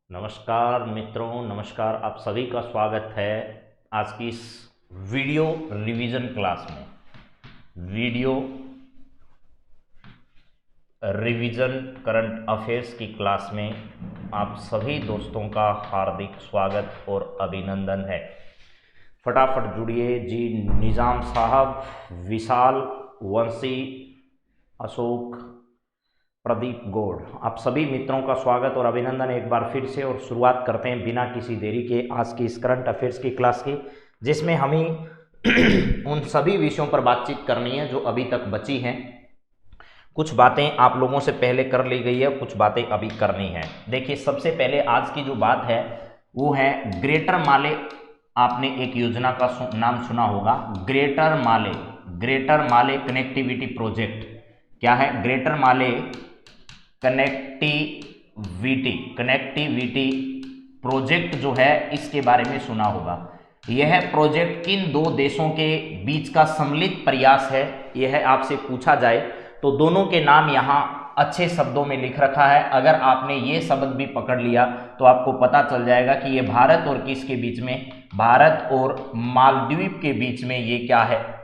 नमस्कार मित्रों, नमस्कार। आप सभी का स्वागत है आज की इस वीडियो रिवीजन क्लास में। वीडियो रिवीजन करंट अफेयर्स की क्लास में आप सभी दोस्तों का हार्दिक स्वागत और अभिनंदन है। फटाफट जुड़िए जी। निज़ाम साहब, विशाल, वंशी, अशोक, प्रदीप गौड़, आप सभी मित्रों का स्वागत और अभिनंदन एक बार फिर से। और शुरुआत करते हैं बिना किसी देरी के आज की इस करंट अफेयर्स की क्लास की, जिसमें हमें उन सभी विषयों पर बातचीत करनी है जो अभी तक बची हैं। कुछ बातें आप लोगों से पहले कर ली गई है, कुछ बातें अभी करनी है। देखिए, सबसे पहले आज की जो बात है वो है ग्रेटर माले। आपने एक योजना का नाम सुना होगा, ग्रेटर माले। ग्रेटर माले कनेक्टिविटी प्रोजेक्ट क्या है? ग्रेटर माले कनेक्टिविटी प्रोजेक्ट जो है, इसके बारे में सुना होगा। यह प्रोजेक्ट किन दो देशों के बीच का सम्मिलित प्रयास है, यह आपसे पूछा जाए तो दोनों के नाम यहाँ अच्छे शब्दों में लिख रखा है। अगर आपने ये शब्द भी पकड़ लिया तो आपको पता चल जाएगा कि ये भारत और किसके बीच में, भारत और मालदीव के बीच में ये क्या है,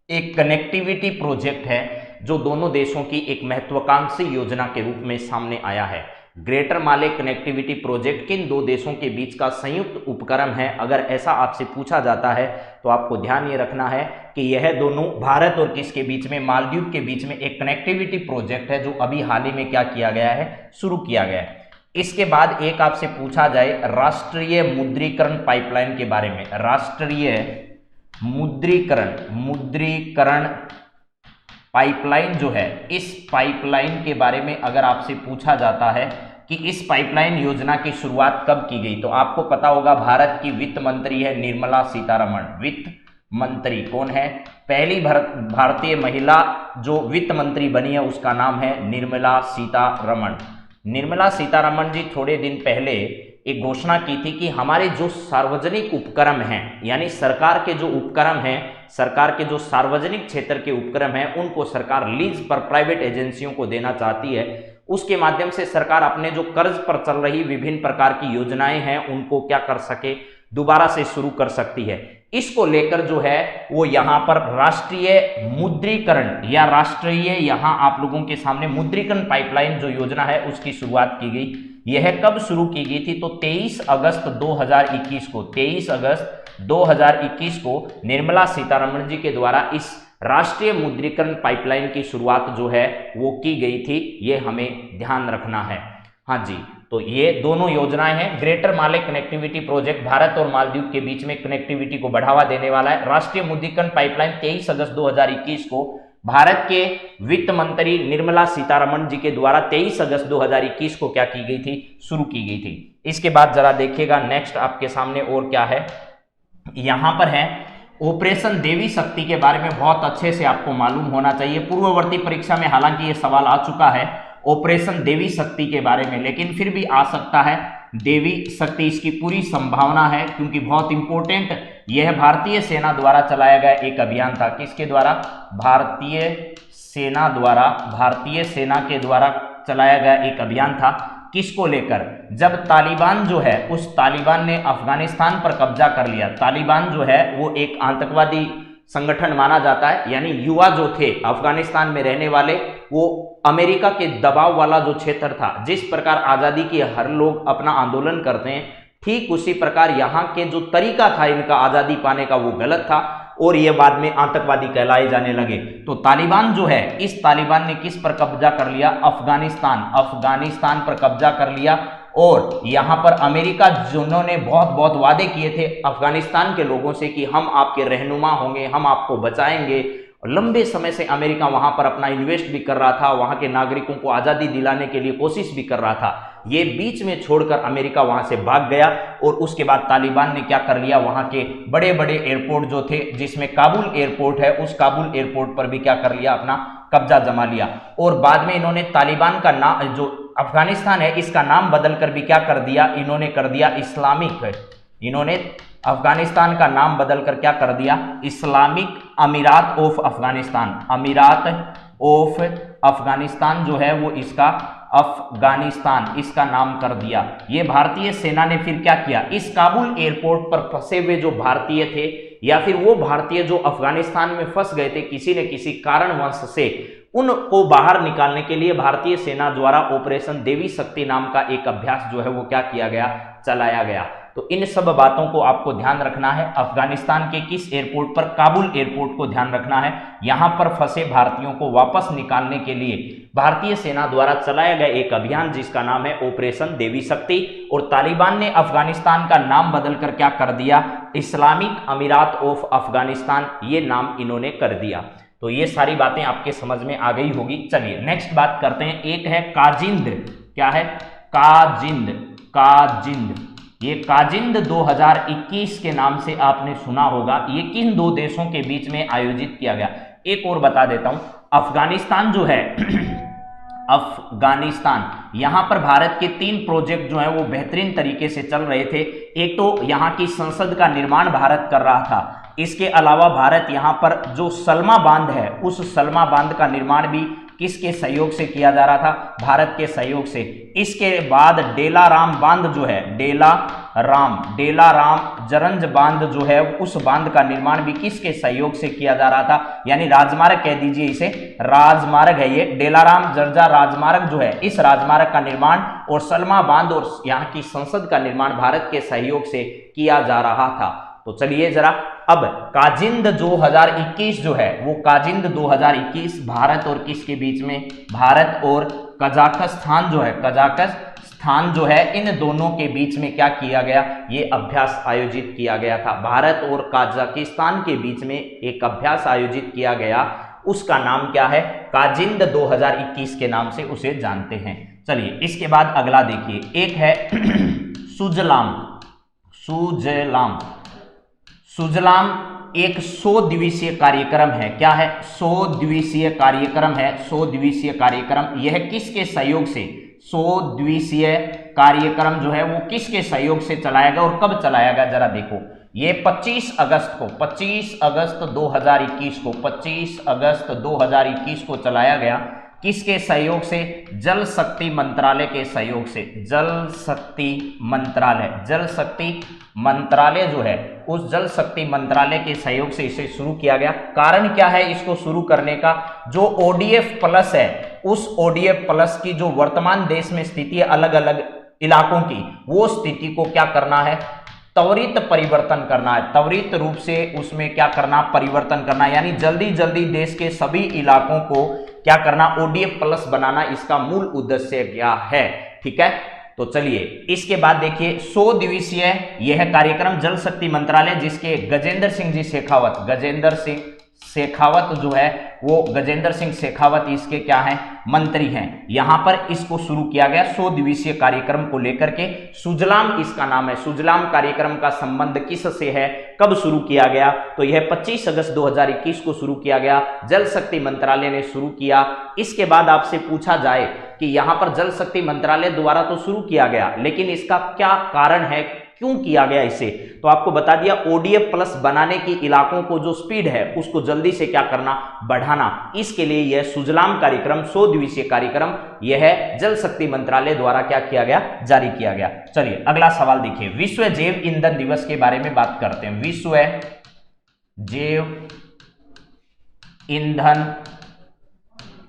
एक कनेक्टिविटी प्रोजेक्ट है जो दोनों देशों की एक महत्वाकांक्षी योजना के रूप में सामने आया है। ग्रेटर माले कनेक्टिविटी प्रोजेक्ट किन दो देशों के बीच का संयुक्त उपक्रम है? अगर ऐसा आपसे पूछा जाता है तो आपको ध्यान ये रखना है कि यह दोनों भारत और किसके बीच में, मालदीव के बीच में एक कनेक्टिविटी प्रोजेक्ट है जो अभी हाल ही में क्या किया गया है, शुरू किया गया है। इसके बाद एक आपसे पूछा जाए राष्ट्रीय मुद्रीकरण पाइपलाइन के बारे में। राष्ट्रीय मुद्रीकरण पाइपलाइन जो है, इस पाइपलाइन के बारे में अगर आपसे पूछा जाता है कि इस पाइपलाइन योजना की शुरुआत कब की गई, तो आपको पता होगा भारत की वित्त मंत्री है निर्मला सीतारमण। वित्त मंत्री कौन है? पहली भारतीय महिला जो वित्त मंत्री बनी है उसका नाम है निर्मला सीतारमण। निर्मला सीतारमण जी थोड़े दिन पहले एक घोषणा की थी कि हमारे जो सार्वजनिक उपक्रम हैं, यानी सरकार के जो उपक्रम हैं, सरकार के जो सार्वजनिक क्षेत्र के उपक्रम हैं, उनको सरकार लीज पर प्राइवेट एजेंसियों को देना चाहती है। उसके माध्यम से सरकार अपने जो कर्ज पर चल रही विभिन्न प्रकार की योजनाएं हैं उनको क्या कर सके, दोबारा से शुरू कर सकती है। इसको लेकर जो है वो यहाँ पर राष्ट्रीय मुद्रीकरण या राष्ट्रीय, यहाँ आप लोगों के सामने मुद्रीकरण पाइपलाइन जो योजना है उसकी शुरुआत की गई। यह कब शुरू की गई थी? तो 23 अगस्त 2021 को, 23 अगस्त 2021 को निर्मला सीतारमण जी के द्वारा इस राष्ट्रीय मुद्रीकरण पाइपलाइन की शुरुआत जो है वो की गई थी। ये हमें ध्यान रखना है। हाँ जी, तो ये दोनों योजनाएं हैं। ग्रेटर माले कनेक्टिविटी प्रोजेक्ट भारत और मालदीव के बीच में कनेक्टिविटी को बढ़ावा देने वाला है। राष्ट्रीय मुद्रीकरण पाइपलाइन 23 अगस्त 2021 को भारत के वित्त मंत्री निर्मला सीतारमण जी के द्वारा 23 अगस्त 2021 को क्या की गई थी, शुरू की गई थी। इसके बाद जरा देखिएगा नेक्स्ट आपके सामने और क्या है, यहां पर है ऑपरेशन देवी शक्ति के बारे में बहुत अच्छे से आपको मालूम होना चाहिए। पूर्ववर्ती परीक्षा में हालांकि ये सवाल आ चुका है ऑपरेशन देवी शक्ति के बारे में, लेकिन फिर भी आ सकता है देवी शक्ति, इसकी पूरी संभावना है क्योंकि बहुत इंपॉर्टेंट यह भारतीय सेना द्वारा चलाया गया एक अभियान था। किसके द्वारा? भारतीय सेना के द्वारा चलाया गया एक अभियान था। किसको लेकर? जब तालिबान जो है, उस तालिबान ने अफगानिस्तान पर कब्जा कर लिया। तालिबान जो है वो एक आतंकवादी संगठन माना जाता है, यानी युवा जो थे अफगानिस्तान में रहने वाले, वो अमेरिका के दबाव वाला जो क्षेत्र था, जिस प्रकार आज़ादी के हर लोग अपना आंदोलन करते हैं, ठीक उसी प्रकार यहाँ के जो तरीका था इनका आज़ादी पाने का वो गलत था और ये बाद में आतंकवादी कहलाए जाने लगे। तो तालिबान जो है, इस तालिबान ने किस पर कब्जा कर लिया? अफगानिस्तान पर कब्जा कर लिया। और यहाँ पर अमेरिका जिन्होंने बहुत वादे किए थे अफगानिस्तान के लोगों से कि हम आपके रहनुमा होंगे, हम आपको बचाएंगे, लंबे समय से अमेरिका वहां पर अपना इन्वेस्ट भी कर रहा था, वहां के नागरिकों को आज़ादी दिलाने के लिए कोशिश भी कर रहा था। ये बीच में छोड़कर अमेरिका वहां से भाग गया और उसके बाद तालिबान ने क्या कर लिया, वहां के बड़े बड़े एयरपोर्ट जो थे, जिसमें काबुल एयरपोर्ट है, उस काबुल एयरपोर्ट पर भी क्या कर लिया, अपना कब्जा जमा लिया। और बाद में इन्होंने तालिबान का नाम, जो अफगानिस्तान है, इसका नाम बदलकर भी क्या कर दिया, इन्होंने कर दिया इस्लामिक। इन्होंने अफगानिस्तान का नाम बदलकर क्या कर दिया, इस्लामिक अमीरात ऑफ अफगानिस्तान। अमीरात ऑफ अफगानिस्तान जो है वो इसका अफगानिस्तान इसका नाम कर दिया। ये भारतीय सेना ने फिर क्या किया, इस काबुल एयरपोर्ट पर फंसे हुए जो भारतीय थे या फिर वो भारतीय जो अफगानिस्तान में फंस गए थे किसी न किसी कारणवश से, उनको बाहर निकालने के लिए भारतीय सेना द्वारा ऑपरेशन देवी शक्ति नाम का एक अभ्यास जो है वो क्या किया गया, चलाया गया। तो इन सब बातों को आपको ध्यान रखना है। अफगानिस्तान के किस एयरपोर्ट पर, काबुल एयरपोर्ट को ध्यान रखना है। यहां पर फंसे भारतीयों को वापस निकालने के लिए भारतीय सेना द्वारा चलाया गया एक अभियान जिसका नाम है ऑपरेशन देवी शक्ति। और तालिबान ने अफगानिस्तान का नाम बदलकर क्या कर दिया, इस्लामिक अमीरात ऑफ अफगानिस्तान, ये नाम इन्होंने कर दिया। तो ये सारी बातें आपके समझ में आ गई होगी। चलिए नेक्स्ट बात करते हैं। एक है काजिंद, क्या है, काजिंद, काजिंद। ये काजिंद 2021 के नाम से आपने सुना होगा। ये किन दो देशों के बीच में आयोजित किया गया, एक और बता देता हूं। अफगानिस्तान जो है अफगानिस्तान, यहां पर भारत के 3 प्रोजेक्ट जो है वो बेहतरीन तरीके से चल रहे थे। एक तो यहां की संसद का निर्माण भारत कर रहा था, इसके अलावा भारत यहां पर जो सलमा बांध है उस सलमा बांध का निर्माण भी किसके सहयोग से किया जा रहा था, भारत के सहयोग से। इसके बाद डेलाराम बांध जो है, डेलाराम जरंज बांध जो है उस बांध का निर्माण भी किसके सहयोग से किया जा रहा था, यानी राजमार्ग कह दीजिए इसे, राजमार्ग है ये। डेलाराम जर्जा राजमार्ग जो है, इस राजमार्ग का निर्माण और सलमा बांध और यहाँ की संसद का निर्माण भारत के सहयोग से किया जा रहा था। तो चलिए जरा अब काजिंद 2021 जो है वो काजिंद 2021 भारत और किसके बीच में, भारत और कजाकिस्तान जो है, कजाकिस्तान जो है, इन दोनों के बीच में क्या किया गया, ये अभ्यास आयोजित किया गया था। भारत और कजाकिस्तान के बीच में एक अभ्यास आयोजित किया गया, उसका नाम क्या है, काजिंद 2021 के नाम से उसे जानते हैं। चलिए इसके बाद अगला देखिए, एक है सुजलाम। सुजलाम, सुजलाम एक 100 दिवसीय कार्यक्रम है। क्या है, 100 दिवसीय कार्यक्रम है, 100 दिवसीय कार्यक्रम। यह किसके सहयोग से, 100 दिवसीय कार्यक्रम जो है वो किसके सहयोग से चलाया गया और कब चलाया गया, जरा देखो। ये 25 अगस्त को, 25 अगस्त 2021 को, 25 अगस्त 2021 को चलाया गया। किसके सहयोग से, जल शक्ति मंत्रालय के सहयोग से। जल शक्ति मंत्रालय, जल शक्ति मंत्रालय जो है उस जल शक्ति मंत्रालय के सहयोग से इसे शुरू किया गया। कारण क्या है इसको शुरू करने का, जो ODF प्लस है उस ODF प्लस की जो वर्तमान देश में स्थिति है अलग अलग इलाकों की, वो स्थिति को क्या करना है, त्वरित परिवर्तन करना है। त्वरित रूप से उसमें क्या करना, परिवर्तन करना, यानी जल्दी जल्दी देश के सभी इलाकों को क्या करना, ODF प्लस बनाना, इसका मूल उद्देश्य क्या है। ठीक है, तो चलिए इसके बाद देखिए 100 दिवसीय यह कार्यक्रम जल शक्ति मंत्रालय, जिसके गजेंद्र सिंह जी शेखावत, गजेंद्र सिंह शेखावत जो है वो, गजेंद्र सिंह शेखावत इसके क्या हैं, मंत्री हैं। यहां पर इसको शुरू किया गया 100 दिवसीय कार्यक्रम को लेकर के। सुजलाम इसका नाम है। सुजलाम कार्यक्रम का संबंध किससे है, कब शुरू किया गया, तो यह 25 अगस्त 2021 को शुरू किया गया, जल शक्ति मंत्रालय ने शुरू किया। इसके बाद आपसे पूछा जाए कि यहां पर जल शक्ति मंत्रालय द्वारा तो शुरू किया गया, लेकिन इसका क्या कारण है, क्यों किया गया इसे, तो आपको बता दिया ODF प्लस बनाने की इलाकों को जो स्पीड है उसको जल्दी से क्या करना, बढ़ाना। इसके लिए यह सुजलाम कार्यक्रम 100 दिवसीय कार्यक्रम यह जल शक्ति मंत्रालय द्वारा क्या किया गया, जारी किया गया। चलिए अगला सवाल देखिए, विश्व जैव ईंधन दिवस के बारे में बात करते हैं। विश्व जैव ईंधन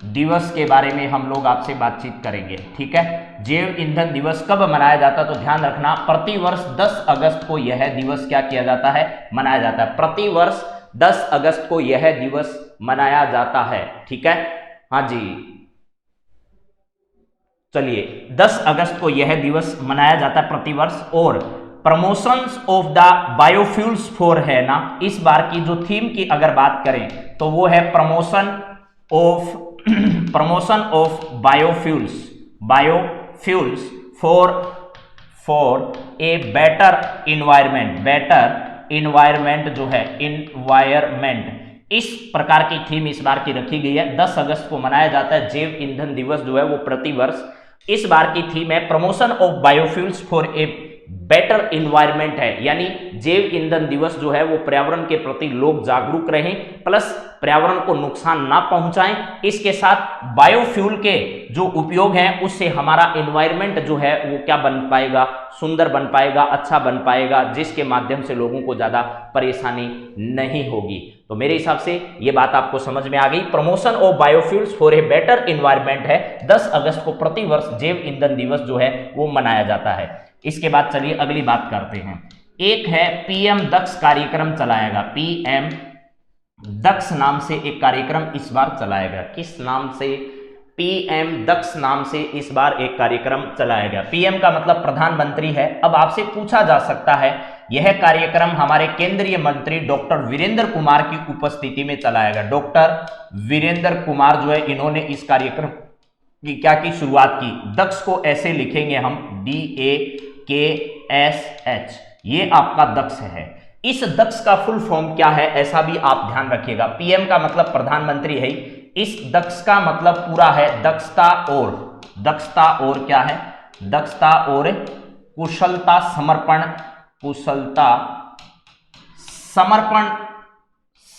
दिवस के बारे में हम लोग आपसे बातचीत करेंगे। ठीक है, जैव ईंधन दिवस कब मनाया जाता है, तो ध्यान रखना प्रतिवर्ष 10 अगस्त को यह दिवस क्या किया जाता है, मनाया जाता है। प्रतिवर्ष 10 अगस्त को यह दिवस मनाया जाता है। ठीक है, हाँ जी, चलिए 10 अगस्त को यह दिवस मनाया जाता है प्रतिवर्ष। और promotions of the biofuels for है ना, इस बार की जो थीम की अगर बात करें तो वो है promotion of biofuels for a better environment जो है, इन्वायरमेंट, इस प्रकार की थीम इस बार की रखी गई है। 10 अगस्त को मनाया जाता है जैव ईंधन दिवस जो है वो प्रतिवर्ष। इस बार की थीम है promotion of biofuels for a better environment है, यानी जैव ईंधन दिवस जो है वो पर्यावरण के प्रति लोग जागरूक रहें, प्लस पर्यावरण को नुकसान ना पहुंचाएं, इसके साथ बायोफ्यूल के जो उपयोग हैं उससे हमारा एनवायरनमेंट जो है वो क्या बन पाएगा, सुंदर बन पाएगा, अच्छा बन पाएगा, जिसके माध्यम से लोगों को ज्यादा परेशानी नहीं होगी। तो मेरे हिसाब से ये बात आपको समझ में आ गई। Promotion of biofuels for a better environment है 10 अगस्त को प्रति वर्ष जैव ईंधन दिवस जो है वो मनाया जाता है। इसके बाद चलिए अगली बात करते हैं। एक है पीएम दक्ष कार्यक्रम चलाएगा, पीएम दक्ष नाम से एक कार्यक्रम इस बार चलाएगा। किस नाम से? पीएम दक्ष नाम से इस बार एक कार्यक्रम चलाया गया। पीएम का मतलब प्रधानमंत्री है। अब आपसे पूछा जा सकता है यह कार्यक्रम हमारे केंद्रीय मंत्री डॉक्टर वीरेंद्र कुमार की उपस्थिति में चलाया गया। डॉक्टर वीरेंद्र कुमार जो है इन्होंने इस कार्यक्रम की क्या की शुरुआत की। दक्ष को ऐसे लिखेंगे हम DAKSH, ये आपका दक्ष है। इस दक्ष का फुल फॉर्म क्या है ऐसा भी आप ध्यान रखिएगा। पीएम का मतलब प्रधानमंत्री है, इस दक्ष का मतलब पूरा है दक्षता और, दक्षता और क्या है? दक्षता और कुशलता समर्पण, कुशलता समर्पण,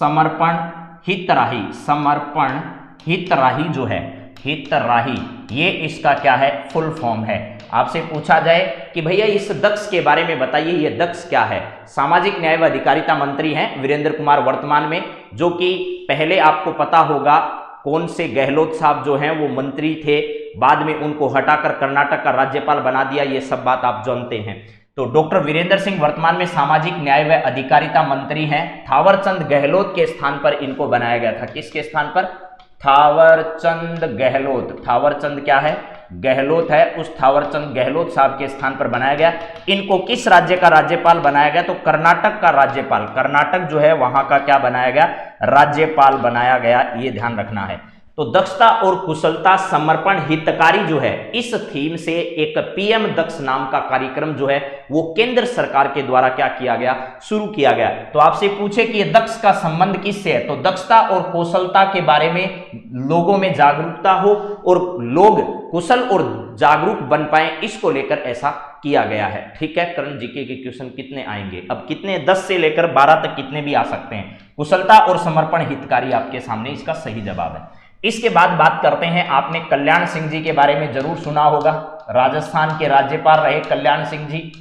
समर्पण हितराही, समर्पण हितराही जो है, हितराही, ये इसका क्या है? फुल फॉर्म है। आपसे पूछा जाए कि भैया इस दक्ष के बारे में बताइए, ये दक्ष क्या है? सामाजिक न्याय व अधिकारिता मंत्री हैं वीरेंद्र कुमार वर्तमान में, जो कि पहले आपको पता होगा कौन से गहलोत साहब जो हैं वो मंत्री थे, बाद में उनको हटाकर कर्नाटक का राज्यपाल बना दिया, ये सब बात आप जानते हैं। तो डॉक्टर वीरेंद्र सिंह वर्तमान में सामाजिक न्याय व अधिकारिता मंत्री हैं। थावरचंद गहलोत के स्थान पर इनको बनाया गया था। किसके स्थान पर? थावरचंद गहलोत। थावरचंद क्या है? गहलोत है। उस थावरचंद गहलोत साहब के स्थान पर बनाया गया। इनको किस राज्य का राज्यपाल बनाया गया? तो कर्नाटक का राज्यपाल, कर्नाटक जो है वहां का क्या बनाया गया? राज्यपाल बनाया गया, ये ध्यान रखना है। तो दक्षता और कुशलता समर्पण हितकारी जो है, इस थीम से एक पीएम दक्ष नाम का कार्यक्रम जो है वो केंद्र सरकार के द्वारा क्या किया गया? शुरू किया गया। तो आपसे पूछे कि ये दक्ष का संबंध किससे है, तो दक्षता और कौशलता के बारे में लोगों में जागरूकता हो और लोग कुशल और जागरूक बन पाए, इसको लेकर ऐसा किया गया है। ठीक है, करंट जीके के क्वेश्चन कितने आएंगे? अब कितने? 10 से लेकर 12 तक कितने भी आ सकते हैं। कुशलता और समर्पण हितकारी आपके सामने इसका सही जवाब है। इसके बाद बात करते हैं, आपने कल्याण सिंह जी के बारे में जरूर सुना होगा। राजस्थान के राज्यपाल रहे कल्याण सिंह जी।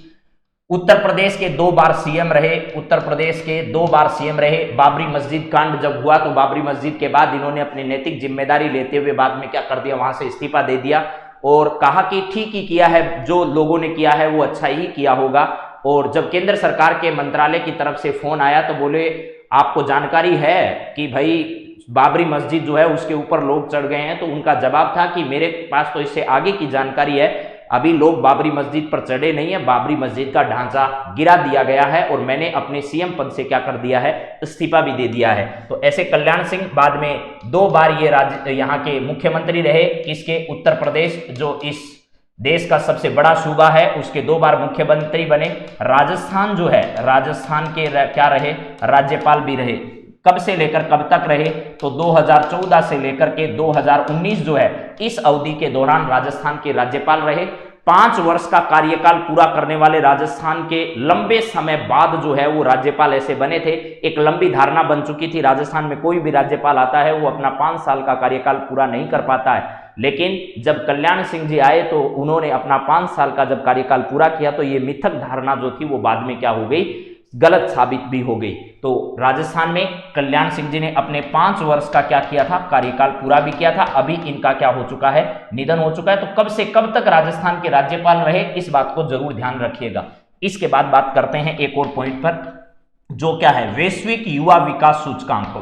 उत्तर प्रदेश के 2 बार सीएम रहे, उत्तर प्रदेश के 2 बार सीएम रहे। बाबरी मस्जिद कांड जब हुआ तो बाबरी मस्जिद के बाद इन्होंने अपनी नैतिक जिम्मेदारी लेते हुए बाद में क्या कर दिया? वहां से इस्तीफा दे दिया और कहा कि ठीक ही किया है, जो लोगों ने किया है वो अच्छा ही किया होगा। और जब केंद्र सरकार के मंत्रालय की तरफ से फोन आया तो बोले आपको जानकारी है कि भाई बाबरी मस्जिद जो है उसके ऊपर लोग चढ़ गए हैं? तो उनका जवाब था कि मेरे पास तो इससे आगे की जानकारी है, अभी लोग बाबरी मस्जिद पर चढ़े नहीं है, बाबरी मस्जिद का ढांचा गिरा दिया गया है और मैंने अपने सीएम पद से क्या कर दिया है? इस्तीफा भी दे दिया है। तो ऐसे कल्याण सिंह बाद में 2 बार ये राज्य यहाँ के मुख्यमंत्री रहे। किसके? उत्तर प्रदेश, जो इस देश का सबसे बड़ा सूबा है, उसके 2 बार मुख्यमंत्री बने। राजस्थान जो है, राजस्थान के क्या रहे? राज्यपाल भी रहे। कब से लेकर कब तक रहे? तो 2014 से लेकर के 2019 जो है, इस अवधि के दौरान राजस्थान के राज्यपाल रहे। 5 वर्ष का कार्यकाल पूरा करने वाले राजस्थान के लंबे समय बाद जो है वो राज्यपाल ऐसे बने थे। एक लंबी धारणा बन चुकी थी, राजस्थान में कोई भी राज्यपाल आता है वो अपना 5 साल का कार्यकाल पूरा नहीं कर पाता है। लेकिन जब कल्याण सिंह जी आए तो उन्होंने अपना 5 साल का जब कार्यकाल पूरा किया तो ये मिथक धारणा जो थी वो बाद में क्या हो गई? गलत साबित भी हो गई। तो राजस्थान में कल्याण सिंह जी ने अपने 5 वर्ष का क्या किया था? कार्यकाल पूरा भी किया था। अभी इनका क्या हो चुका है? निधन हो चुका है। तो कब से कब तक राजस्थान के राज्यपाल रहे, इस बात को जरूर ध्यान रखिएगा। इसके बाद बात करते हैं एक और पॉइंट पर, जो क्या है? वैश्विक युवा विकास सूचकांक।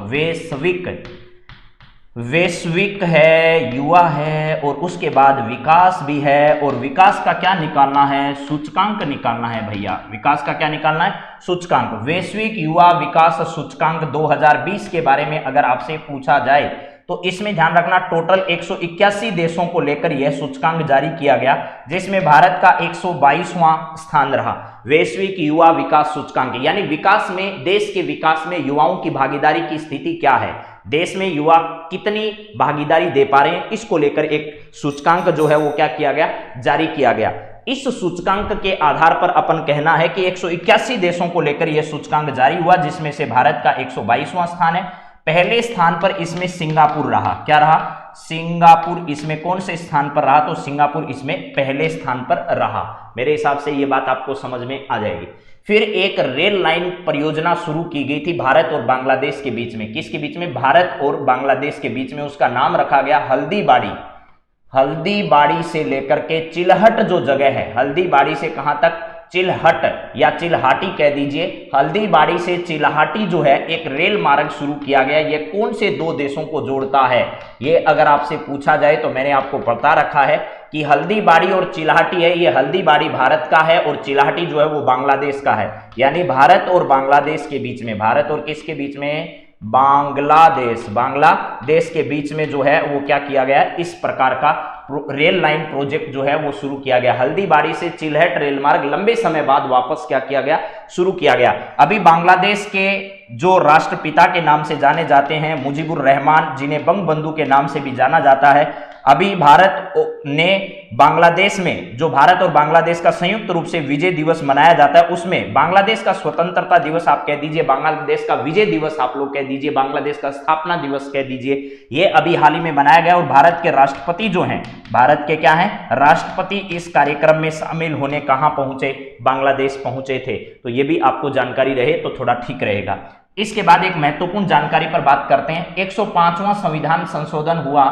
वैश्विक है, युवा है और उसके बाद विकास भी है। और विकास का क्या निकालना है? सूचकांक निकालना है भैया। विकास का क्या निकालना है? सूचकांक। वैश्विक युवा विकास सूचकांक 2020 के बारे में अगर आपसे पूछा जाए तो इसमें ध्यान रखना, टोटल 181 देशों को लेकर यह सूचकांक जारी किया गया, जिसमें भारत का 122वां स्थान रहा। वैश्विक युवा विकास सूचकांक यानी विकास में, देश के विकास में युवाओं की भागीदारी की स्थिति क्या है, देश में युवा कितनी भागीदारी दे पा रहे हैं, इसको लेकर एक सूचकांक जो है वो क्या किया गया? जारी किया गया। इस सूचकांक के आधार पर अपन कहना है कि 181 देशों को लेकर यह सूचकांक जारी हुआ, जिसमें से भारत का 122वां स्थान है। पहले स्थान पर इसमें सिंगापुर रहा। क्या रहा? सिंगापुर इसमें कौन से स्थान पर रहा? तो सिंगापुर इसमें पहले स्थान पर रहा। मेरे हिसाब से यह बात आपको समझ में आ जाएगी। फिर एक रेल लाइन परियोजना शुरू की गई थी भारत और बांग्लादेश के बीच में। किसके बीच में? भारत और बांग्लादेश के बीच में। उसका नाम रखा गया हल्दीबाड़ी। हल्दीबाड़ी से लेकर के चिलहट जो जगह है, हल्दीबाड़ी से कहां तक? चिलहट या चिल्हाटी कह दीजिए। हल्दीबाड़ी से चिल्हाटी जो है एक रेल मार्ग शुरू किया गया। ये कौन से दो देशों को जोड़ता है? ये अगर आपसे पूछा जाए तो मैंने आपको बता रखा है कि हल्दीबाड़ी और चिल्हाटी है। ये हल्दीबाड़ी भारत का है और चिल्हाटी जो है वो बांग्लादेश का है। यानी भारत और बांग्लादेश के बीच में, भारत और किसके बीच में? बांग्लादेश। बांग्लादेश के बीच में जो है वो क्या किया गया? इस प्रकार का रेल लाइन प्रोजेक्ट जो है वो शुरू किया गया। हल्दीबाड़ी से चिल्हट रेल मार्ग लंबे समय बाद वापस क्या किया गया? शुरू किया गया। अभी बांग्लादेश के जो राष्ट्रपिता के नाम से जाने जाते हैं मुजीबुर रहमान, जिन्हें बंगबंधु के नाम से भी जाना जाता है, अभी भारत ने बांग्लादेश में जो भारत और बांग्लादेश का संयुक्त रूप से विजय दिवस मनाया जाता है, उसमें बांग्लादेश का स्वतंत्रता दिवस आप कह दीजिए, बांग्लादेश का विजय दिवस आप लोग कह दीजिए, बांग्लादेश का स्थापना दिवस कह दीजिए, ये अभी हाल ही में मनाया गया। और भारत के राष्ट्रपति जो हैं, भारत के क्या हैं? राष्ट्रपति इस कार्यक्रम में शामिल होने कहां पहुंचे? बांग्लादेश पहुंचे थे। तो ये भी आपको जानकारी रहे तो थोड़ा ठीक रहेगा। इसके बाद एक महत्वपूर्ण जानकारी पर बात करते हैं। 105वां संविधान संशोधन हुआ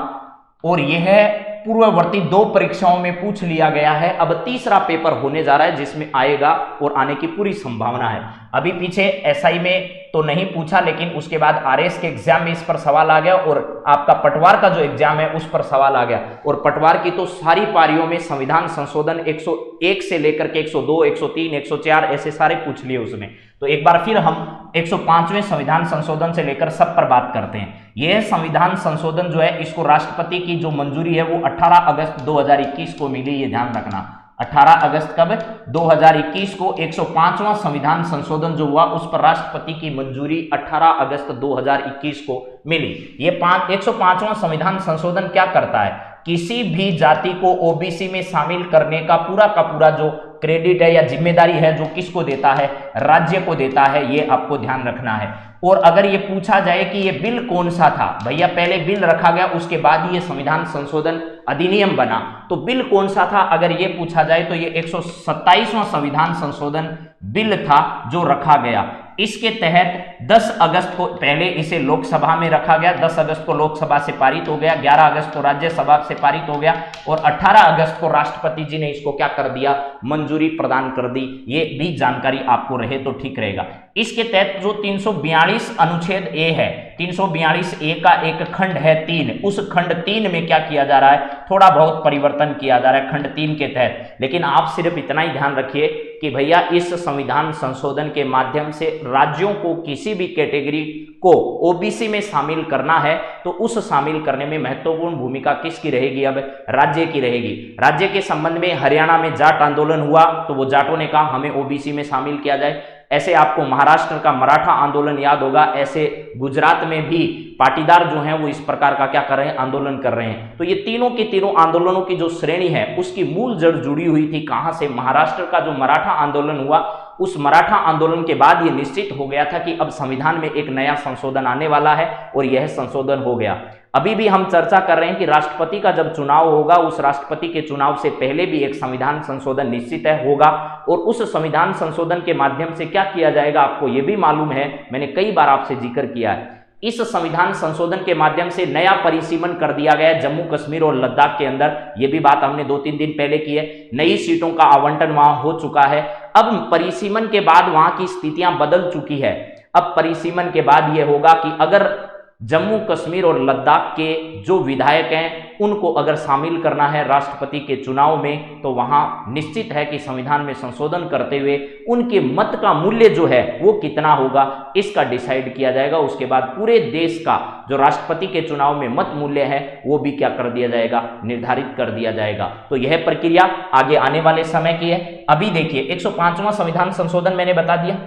और यह पूर्ववर्ती 2 परीक्षाओं में पूछ लिया गया है। अब तीसरा पेपर होने जा रहा है जिसमें आएगा और आने की पूरी संभावना है। अभी पीछे एसआई में तो नहीं पूछा, लेकिन उसके बाद आरएस के एग्जाम में इस पर सवाल आ गया और आपका पटवार का जो एग्जाम है उस पर सवाल आ गया। और पटवार की तो सारी पारियों में संविधान संशोधन 101 से लेकर के 102, 103, 104 ऐसे सारे पूछ लिए उसमें। तो एक बार फिर हम 105वें संविधान संशोधन से लेकर सब पर बात करते हैं। यह संविधान संशोधन जो है इसको राष्ट्रपति की जो मंजूरी है वो 18 अगस्त 2021 को मिली, ये ध्यान रखना। 18 अगस्त कब? 2021 को 105वां संविधान संशोधन जो हुआ उस पर राष्ट्रपति की मंजूरी 18 अगस्त 2021 को मिली। ये 105वां संविधान संशोधन क्या करता है? किसी भी जाति को ओबीसी में शामिल करने का पूरा जो क्रेडिट है या जिम्मेदारी है जो किसको देता है? राज्य को देता है। ये आपको ध्यान रखना है। और अगर ये पूछा जाए कि ये बिल कौन सा था, भैया पहले बिल रखा गया उसके बाद ये संविधान संशोधन अधिनियम बना, तो बिल कौन सा था अगर ये पूछा जाए तो ये 127वां संविधान संशोधन बिल था जो रखा गया। इसके तहत 10 अगस्त को पहले इसे लोकसभा में रखा गया, 10 अगस्त को लोकसभा से पारित हो गया, 11 अगस्त को राज्यसभा से पारित हो गया और 18 अगस्त को राष्ट्रपति जी ने इसको क्या कर दिया? मंजूरी प्रदान कर दी। ये भी जानकारी आपको रहे तो ठीक रहेगा। इसके तहत जो 342 अनुच्छेद ए है, 342 ए का एक खंड है 3, उस खंड 3 में क्या किया जा रहा है? थोड़ा बहुत परिवर्तन किया जा रहा है खंड 3 के तहत। लेकिन आप सिर्फ इतना ही ध्यान रखिए कि भैया इस संविधान संशोधन के माध्यम से राज्यों को किसी भी कैटेगरी को ओबीसी में शामिल करना है तो उस शामिल करने में महत्वपूर्ण भूमिका किसकी रहेगी? अब राज्य की रहेगी। राज्य के संबंध में हरियाणा में जाट आंदोलन हुआ तो वो जाटों ने कहा हमें ओबीसी में शामिल किया जाए। ऐसे आपको महाराष्ट्र का मराठा आंदोलन याद होगा, ऐसे गुजरात में भी पाटीदार जो हैं वो इस प्रकार का क्या कर रहे हैं? आंदोलन कर रहे हैं। तो ये तीनों के तीनों आंदोलनों की जो श्रेणी है उसकी मूल जड़ जुड़ी हुई थी कहां से? महाराष्ट्र का जो मराठा आंदोलन हुआ, उस मराठा आंदोलन के बाद ये निश्चित हो गया था कि अब संविधान में एक नया संशोधन आने वाला है और यह संशोधन हो गया। अभी भी हम चर्चा कर रहे हैं कि राष्ट्रपति का जब चुनाव होगा उस राष्ट्रपति के चुनाव से पहले भी एक संविधान संशोधन निश्चित है होगा और उस संविधान संशोधन के माध्यम से क्या किया जाएगा आपको ये भी मालूम है, मैंने कई बार आपसे जिक्र किया है। इस संविधान संशोधन के माध्यम से नया परिसीमन कर दिया गया जम्मू कश्मीर और लद्दाख के अंदर। यह भी बात हमने 2-3 दिन पहले की है। नई सीटों का आवंटन वहां हो चुका है। अब परिसीमन के बाद वहां की स्थितियां बदल चुकी है। अब परिसीमन के बाद यह होगा कि अगर जम्मू कश्मीर और लद्दाख के जो विधायक हैं उनको अगर शामिल करना है राष्ट्रपति के चुनाव में तो वहां निश्चित है कि संविधान में संशोधन करते हुए उनके मत का मूल्य जो है वो कितना होगा इसका डिसाइड किया जाएगा। उसके बाद पूरे देश का जो राष्ट्रपति के चुनाव में मत मूल्य है वो भी क्या कर दिया जाएगा? निर्धारित कर दिया जाएगा। तो यह प्रक्रिया आगे आने वाले समय की है। अभी देखिए 105वां संविधान संशोधन मैंने बता दिया।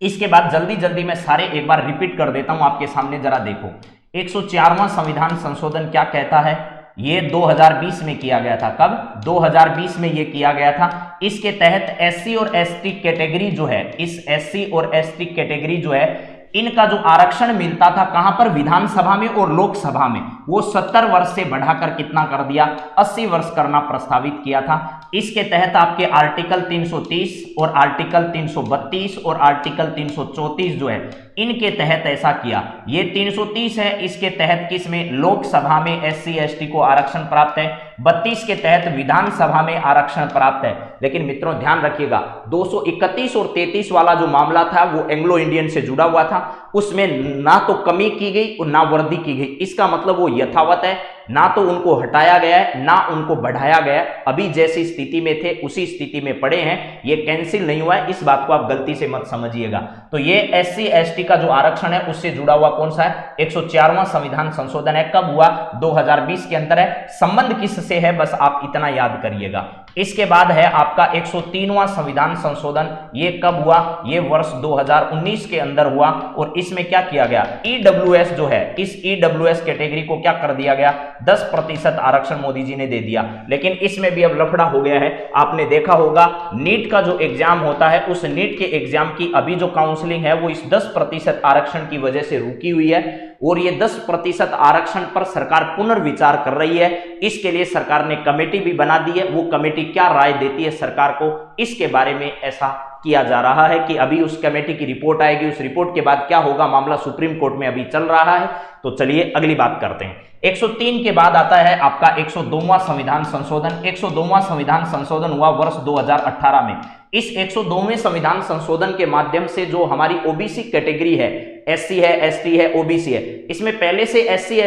इसके बाद जल्दी मैं सारे एक बार रिपीट कर देता हूं आपके सामने, जरा देखो। 104वां संविधान संशोधन क्या कहता है? ये 2020 में किया गया था। कब? 2020 में ये किया गया था। इसके तहत एससी और एसटी कैटेगरी जो है, इस एससी और एसटी कैटेगरी जो है इनका जो आरक्षण मिलता था कहां पर, विधानसभा में और लोकसभा में, वो 70 वर्ष से बढ़ाकर कितना कर दिया, 80 वर्ष करना प्रस्तावित किया था। इसके तहत आपके आर्टिकल 330 और आर्टिकल 332 और आर्टिकल 334 जो है इनके तहत ऐसा किया। ये 330 है, इसके तहत किसमें, लोकसभा में SC ST को आरक्षण प्राप्त है, 32 के तहत विधानसभा में आरक्षण प्राप्त है। लेकिन मित्रों ध्यान रखिएगा 231 और 33 वाला जो मामला था वो एंग्लो इंडियन से जुड़ा हुआ था, उसमें ना तो कमी की गई और ना वृद्धि की गई। इसका मतलब वो यथावत है, ना तो उनको हटाया गया है ना उनको बढ़ाया गया है, अभी जैसी स्थिति में थे उसी स्थिति में पड़े हैं, ये कैंसिल नहीं हुआ है। इस बात को आप गलती से मत समझिएगा। तो ये SC ST का जो आरक्षण है उससे जुड़ा हुआ कौन सा है, 104वां संविधान संशोधन है। कब हुआ, 2020 के अंदर है। संबंध किससे है, बस आप इतना याद करिएगा। इसके बाद है आपका 103वां संविधान संशोधन, ये कब हुआ, ये वर्ष 2019 के अंदर हुआ। और इसमें क्या किया गया, EWS जो है, इस EWS कैटेगरी को क्या कर दिया गया, 10% आरक्षण मोदी जी ने दे दिया। लेकिन इसमें भी अब लफड़ा हो गया है। आपने देखा होगा नीट का जो एग्जाम होता है, उस नीट के एग्जाम की अभी जो काउंसलिंग है वो इस 10% आरक्षण की वजह से रुकी हुई है। और ये 10% आरक्षण पर सरकार पुनर्विचार कर रही है। इसके लिए सरकार ने कमेटी भी बना दी है। वो कमेटी क्या राय देती है सरकार को, इसके बारे में ऐसा किया जा रहा है कि अभी उस कमेटी की रिपोर्ट आएगी, उस रिपोर्ट के बाद क्या होगा, मामला सुप्रीम कोर्ट में अभी चल रहा है। तो चलिए अगली बात करते हैं। 103 के बाद आता है आपका 102वां संविधान संशोधन। 102वां संविधान संशोधन हुआ वर्ष 2018 में। इस 102वें संविधान संशोधन के माध्यम से जो हमारी ओबीसी कैटेगरी है, SC है, ST है, OBC है, इसमें पहले से SC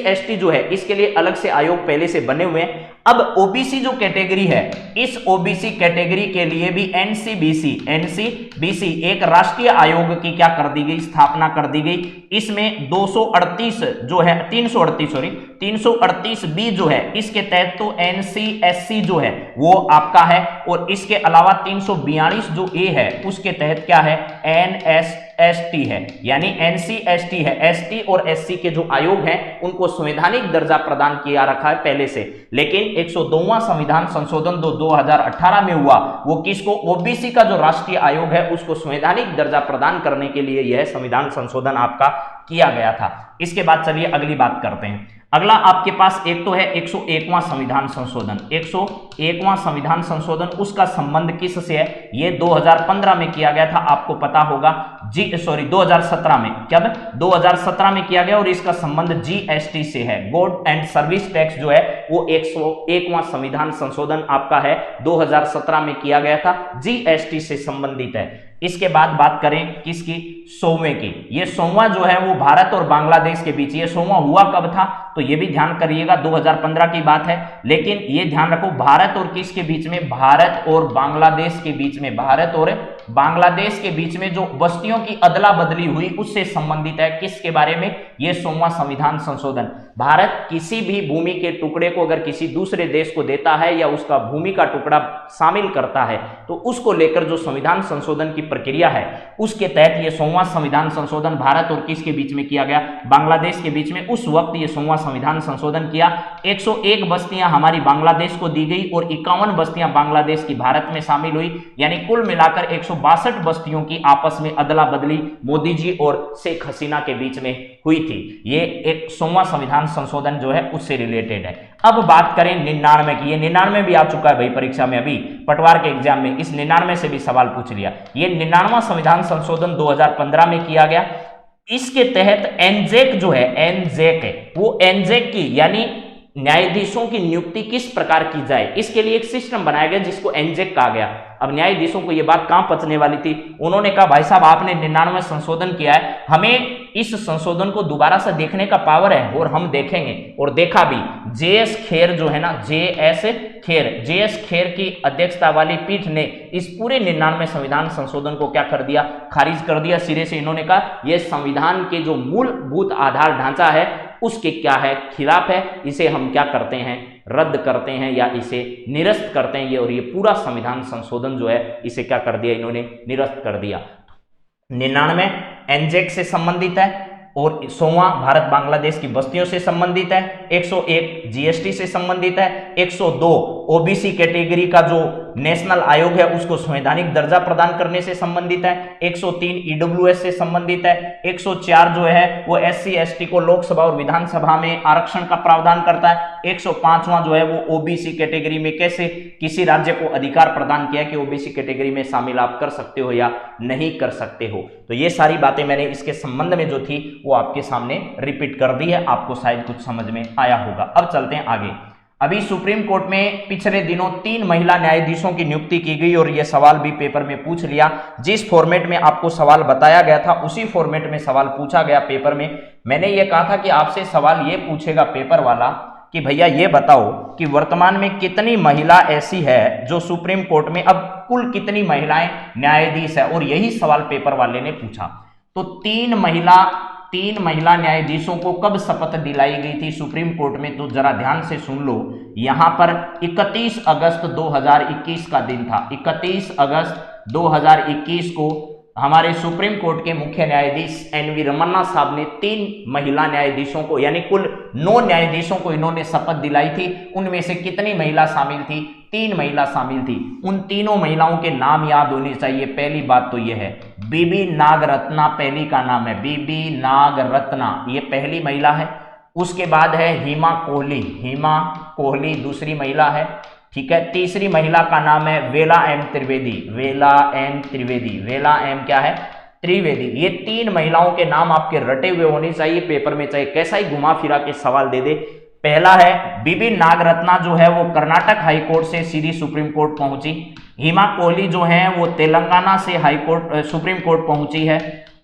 ST जो है इसके लिए अलग से आयोग पहले से बने हुए हैं। अब OBC जो कैटेगरी है, इस OBC कैटेगरी के लिए भी NCBC एक राष्ट्रीय आयोग की क्या कर दी गई, स्थापना कर दी गई। इसमें 238 जो है 338 बी जो है इसके तहत तो NCSC जो है वो आपका है। और इसके अलावा 342 जो A है उसके तहत क्या है, NSST है, यानी NCST है। ST और SC के जो आयोग हैं उनको संवैधानिक दर्जा प्रदान किया रखा है पहले से। लेकिन 102वां संविधान संशोधन 2018 में हुआ, वो किसको, OBC का जो राष्ट्रीय आयोग है उसको संवैधानिक दर्जा प्रदान करने के लिए यह संविधान संशोधन आपका किया गया था। इसके बाद चलिए अगली बात करते हैं। अगला आपके पास एक तो है 101वां संविधान संशोधन। 101वां संविधान संशोधन, उसका संबंध किससे है, ये 2015 में किया गया था, आपको पता होगा। 2017 में, कब, 2017 में किया गया। और इसका संबंध GST से है, गुड एंड सर्विस टैक्स जो है वो 101वां संविधान संशोधन आपका है, 2017 में किया गया था, GST से संबंधित है। इसके बाद बात करें किसकी, 100वें की। ये 100वां जो है वो भारत और बांग्लादेश के बीच, ये 100वां हुआ कब था, तो ये भी ध्यान करिएगा 2015 की बात है। लेकिन ये ध्यान रखो भारत और किसके बीच में, भारत और बांग्लादेश के बीच में, भारत और बांग्लादेश के बीच में जो बस्तियों की अदला बदली हुई उससे संबंधित है। किसके बारे में, ये 100वां संविधान संशोधन। भारत किसी भी भूमि के टुकड़े को अगर किसी दूसरे देश को देता है या उसका भूमि का टुकड़ा शामिल करता है तो उसको लेकर जो संविधान संशोधन की प्रक्रिया है उसके तहत ये 100वां संविधान संशोधन भारत और किसके बीच में किया गया, बांग्लादेश के बीच में। उस वक्त ये 100वां संविधान संशोधन किया। 101 बस्तियां हमारी बांग्लादेश को दी गई और 51 बस्तियां बांग्लादेश की भारत में शामिल हुई, यानी कुल मिलाकर 162 बस्तियों की आपस में अदला बदली मोदी जी और शेख हसीना के बीच में हुई थी। ये एक 100वां संविधान संशोधन जो है उससे रिलेटेड है। अब बात करें 99 की। ये 99 भी आ चुका है भाई परीक्षा में, अभी पटवार के एग्जाम में इस 99 से भी सवाल पूछ लिया। ये 99वां संविधान संशोधन 2015 में किया गया। इसके तहत एनजेक जो है, एनजेक है, वो एनजेक की यानी न्यायाधीशों की नियुक्ति किस प्रकार की जाए, इसके लिए एक सिस्टम बनाया गया जिसको एनजेक कहा गया। अब न्यायाधीशों को यह बात कहां पचने वाली थी, उन्होंने कहा भाई साहब आपने 99 संशोधन किया है, हमें इस संशोधन को दोबारा से देखने का पावर है और हम देखेंगे। और देखा भी। जेएस खेर जो है ना, जेएस खेर की अध्यक्षता वाली पीठ ने इस पूरे 99 संविधान संशोधन को क्या कर दिया, खारिज कर दिया सिरे से। इन्होंने कहा यह संविधान के जो मूलभूत आधार ढांचा है उसके क्या है, खिलाफ है, इसे हम क्या करते हैं, रद्द करते हैं या इसे निरस्त करते हैं। और ये पूरा संविधान संशोधन जो है इसे क्या कर दिया, इन्होंने निरस्त कर दिया। 99 एनजेक से संबंधित है और 100वां भारत बांग्लादेश की बस्तियों से संबंधित है, 101 जीएसटी से संबंधित है, 102 ओबीसी कैटेगरी का जो नेशनल आयोग है उसको संवैधानिक दर्जा प्रदान करने से संबंधित है, 103 ईडब्ल्यूएस से संबंधित है, 104 जो है वो SC ST को लोकसभा और विधानसभा में आरक्षण का प्रावधान करता है, 105वां जो है वो ओबीसी कैटेगरी में कैसे किसी राज्य को अधिकार प्रदान किया कि ओबीसी कैटेगरी में शामिल आप कर सकते हो या नहीं कर सकते हो। तो ये सारी बातें मैंने इसके संबंध में जो थी वो आपके सामने रिपीट कर दी है, आपको शायद कुछ समझ में आया होगा। अब चलते हैं आगे। अभी सुप्रीम कोर्ट में पिछले दिनों 3 महिला न्यायाधीशों की नियुक्ति की गई और यह सवाल भी पेपर में पूछ लिया। जिस फॉर्मेट में आपको सवाल बताया गया था उसी फॉर्मेट में सवाल पूछा गया पेपर में। मैंने ये कहा था कि आपसे सवाल ये पूछेगा पेपर वाला कि भैया ये बताओ कि वर्तमान में कितनी महिला ऐसी है जो सुप्रीम कोर्ट में, अब कुल कितनी महिलाएं न्यायाधीश है, और यही सवाल पेपर वाले ने पूछा। तो 3 महिला न्यायाधीशों को कब शपथ दिलाई गई थी सुप्रीम कोर्ट में, तो जरा ध्यान से सुन लो। यहां पर 31 अगस्त 2021 का दिन था। 31 अगस्त 2021 को हमारे सुप्रीम कोर्ट के मुख्य न्यायाधीश एनवी रमन्ना साहब ने 3 महिला न्यायाधीशों को, यानी कुल 9 न्यायाधीशों को इन्होंने शपथ दिलाई थी। उनमें से कितनी महिला शामिल थी? 3 महिला शामिल थी। उन तीनों महिलाओं के नाम याद होने चाहिए। पहली बात तो यह है बीबी नागरत्ना, पहली का नाम है बीबी नागरत्ना, ये पहली महिला है। उसके बाद है हिमा कोहली दूसरी महिला है, ठीक है। तीसरी महिला का नाम है वेला एम त्रिवेदी, वेला एम क्या है? त्रिवेदी। ये 3 महिलाओं के नाम आपके रटे हुए होने चाहिए पेपर में, चाहे कैसा ही घुमा फिरा के सवाल दे दे। पहला है बीबी नागरत्ना जो है वो कर्नाटक हाई कोर्ट से सीधी सुप्रीम कोर्ट पहुंची। हिमा कोहली जो है वो तेलंगाना से हाई कोर्ट सुप्रीम कोर्ट पहुंची है,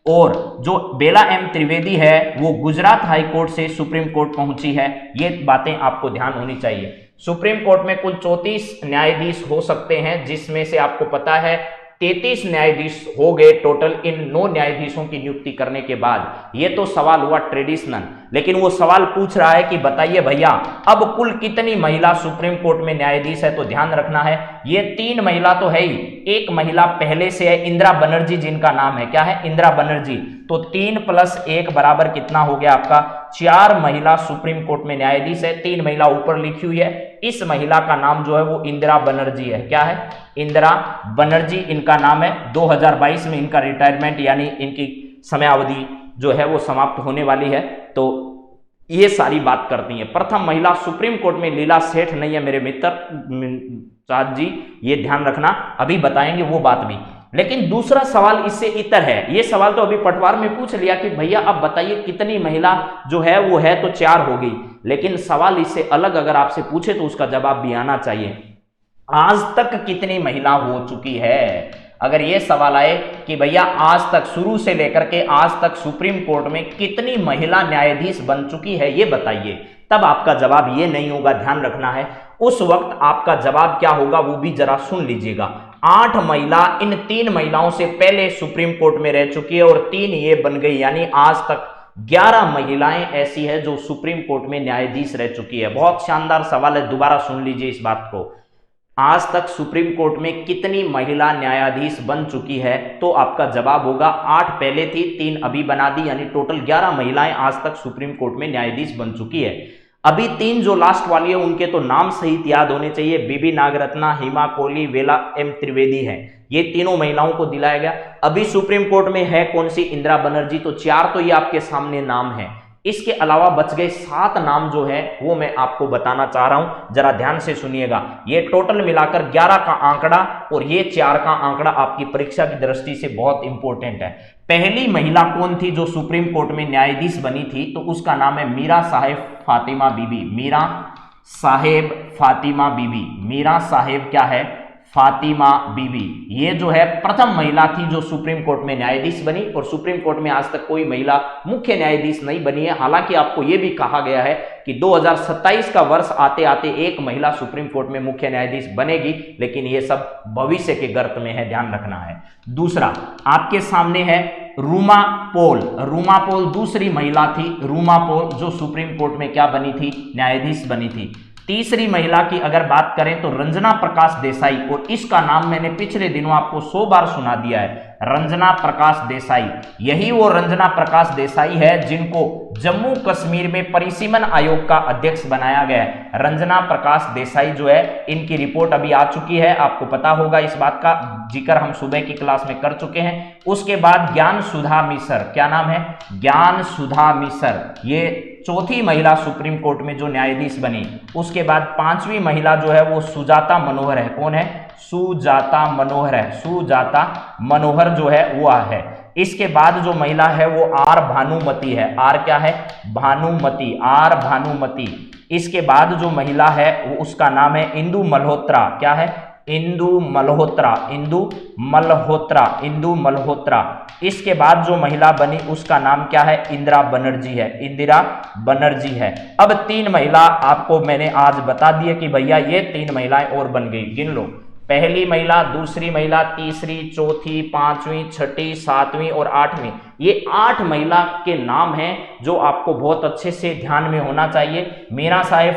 और जो बेला एम त्रिवेदी है वो गुजरात हाई कोर्ट से सुप्रीम कोर्ट पहुंची है। ये बातें आपको ध्यान होनी चाहिए। सुप्रीम कोर्ट में कुल 34 न्यायाधीश हो सकते हैं, जिसमें से आपको पता है 33 न्यायाधीश हो गए टोटल इन 9 न्यायाधीशों की नियुक्ति करने के बाद। ये तो सवाल हुआ ट्रेडिशनल, लेकिन वो सवाल पूछ रहा है कि बताइए भैया अब कुल कितनी महिला सुप्रीम कोर्ट में न्यायाधीश है। तो ध्यान रखना है ये 3 महिला तो है ही, एक महिला पहले से है इंदिरा बनर्जी, जिनका नाम है क्या है? इंदिरा बनर्जी। तो 3 + 1 बराबर कितना हो गया आपका? 4 महिला सुप्रीम कोर्ट में न्यायाधीश है। 3 महिला ऊपर लिखी हुई है। इस महिला का नाम जो है वो इंदिरा बनर्जी है। क्या है? इंदिरा बनर्जी इनका नाम है। 2022 में इनका रिटायरमेंट यानी इनकी समयावधि जो है वो समाप्त होने वाली है। तो ये सारी बात करती है। प्रथम महिला सुप्रीम कोर्ट में लीला सेठ नहीं है मेरे मित्र साथ जी, ये ध्यान रखना, अभी बताएंगे वो बात भी। लेकिन दूसरा सवाल इससे इतर है। ये सवाल तो अभी पटवार में पूछ लिया कि भैया अब बताइए कितनी महिला जो है वो है, तो 4 हो गई। लेकिन सवाल इससे अलग अगर आपसे पूछे तो उसका जवाब भी आना चाहिए। आज तक कितनी महिला हो चुकी है? अगर ये सवाल आए कि भैया आज तक, शुरू से लेकर के आज तक सुप्रीम कोर्ट में कितनी महिला न्यायाधीश बन चुकी है ये बताइए, तब आपका जवाब ये नहीं होगा। ध्यान रखना है उस वक्त आपका जवाब क्या होगा वो भी जरा सुन लीजिएगा। 8 महिला इन 3 महिलाओं से पहले सुप्रीम कोर्ट में रह चुकी है और 3 ये बन गई, यानी आज तक 11 महिलाएं ऐसी है जो सुप्रीम कोर्ट में न्यायाधीश रह चुकी है। बहुत शानदार सवाल है, दोबारा सुन लीजिए इस बात को। आज तक सुप्रीम कोर्ट में कितनी महिला न्यायाधीश बन चुकी है? तो आपका जवाब होगा 8 पहले थी, 3 अभी बना दी, यानी टोटल 11 महिलाएं आज तक सुप्रीम कोर्ट में न्यायाधीश बन चुकी है। अभी 3 जो लास्ट वाली है उनके तो नाम सहित याद होने चाहिए। बीबी नागरत्ना, हिमा कोहली, वेला एम त्रिवेदी है। ये तीनों महिलाओं को दिलाया गया। अभी सुप्रीम कोर्ट में है कौन सी? इंदिरा बनर्जी। तो 4 तो ये आपके सामने नाम है। इसके अलावा बच गए 7 नाम जो है वो मैं आपको बताना चाह रहा हूं, जरा ध्यान से सुनिएगा। ये टोटल मिलाकर 11 का आंकड़ा और ये 4 का आंकड़ा आपकी परीक्षा की दृष्टि से बहुत इंपॉर्टेंट है। पहली महिला कौन थी जो सुप्रीम कोर्ट में न्यायाधीश बनी थी? तो उसका नाम है मीरा साहेब फातिमा बीबी। मीरा साहेब फातिमा बीबी, मीरा साहेब क्या है? फातिमा बीबी। ये जो है प्रथम महिला थी जो सुप्रीम कोर्ट में न्यायाधीश बनी, और सुप्रीम कोर्ट में आज तक कोई महिला मुख्य न्यायाधीश नहीं बनी है। हालांकि आपको यह भी कहा गया है कि 2027 का वर्ष आते आते एक महिला सुप्रीम कोर्ट में मुख्य न्यायाधीश बनेगी, लेकिन यह सब भविष्य के गर्त में है, ध्यान रखना है। दूसरा आपके सामने है रूमा पोल। रूमा पोल दूसरी महिला थी, रूमा पोल जो सुप्रीम कोर्ट में क्या बनी थी? न्यायाधीश बनी थी। तीसरी महिला की अगर बात करें तो रंजना प्रकाश देसाई, और इसका नाम मैंने पिछले दिनों आपको 100 बार सुना दिया है। रंजना प्रकाश देसाई। यही वो रंजना प्रकाश देसाई है जिनको जम्मू कश्मीर में परिसीमन आयोग का अध्यक्ष बनाया गया है। रंजना प्रकाश देसाई जो है, इनकी रिपोर्ट अभी आ चुकी है, आपको पता होगा, इस बात का जिक्र हम सुबह की क्लास में कर चुके हैं। उसके बाद ज्ञान सुधा मिश्र, क्या नाम है, ज्ञान सुधा मिश्र, ये चौथी महिला सुप्रीम कोर्ट में जो न्यायाधीश बनी। उसके बाद पांचवी महिला जो है वो सुजाता मनोहर है। कौन है, सुजाता मनोहर है, सुजाता मनोहर जो है वो है। इसके बाद जो महिला है वो आर भानुमति है, आर क्या है, भानुमति, आर भानुमति। इसके बाद जो महिला है वो उसका नाम है इंदु मल्होत्रा, क्या है, इंदु मल्होत्रा, इंदु मल्होत्रा, इंदु मल्होत्रा। इसके बाद जो महिला बनी उसका नाम क्या है, इंदिरा बनर्जी है, इंदिरा बनर्जी है। अब 3 महिला आपको मैंने आज बता दिए कि भैया ये 3 महिलाएं और बन गई, गिन लो। पहली महिला, दूसरी महिला, तीसरी, चौथी, पांचवी, छठी, सातवीं और 8वीं। ये 8 महिला के नाम हैं जो आपको बहुत अच्छे से ध्यान में होना चाहिए। मीरा साहेब,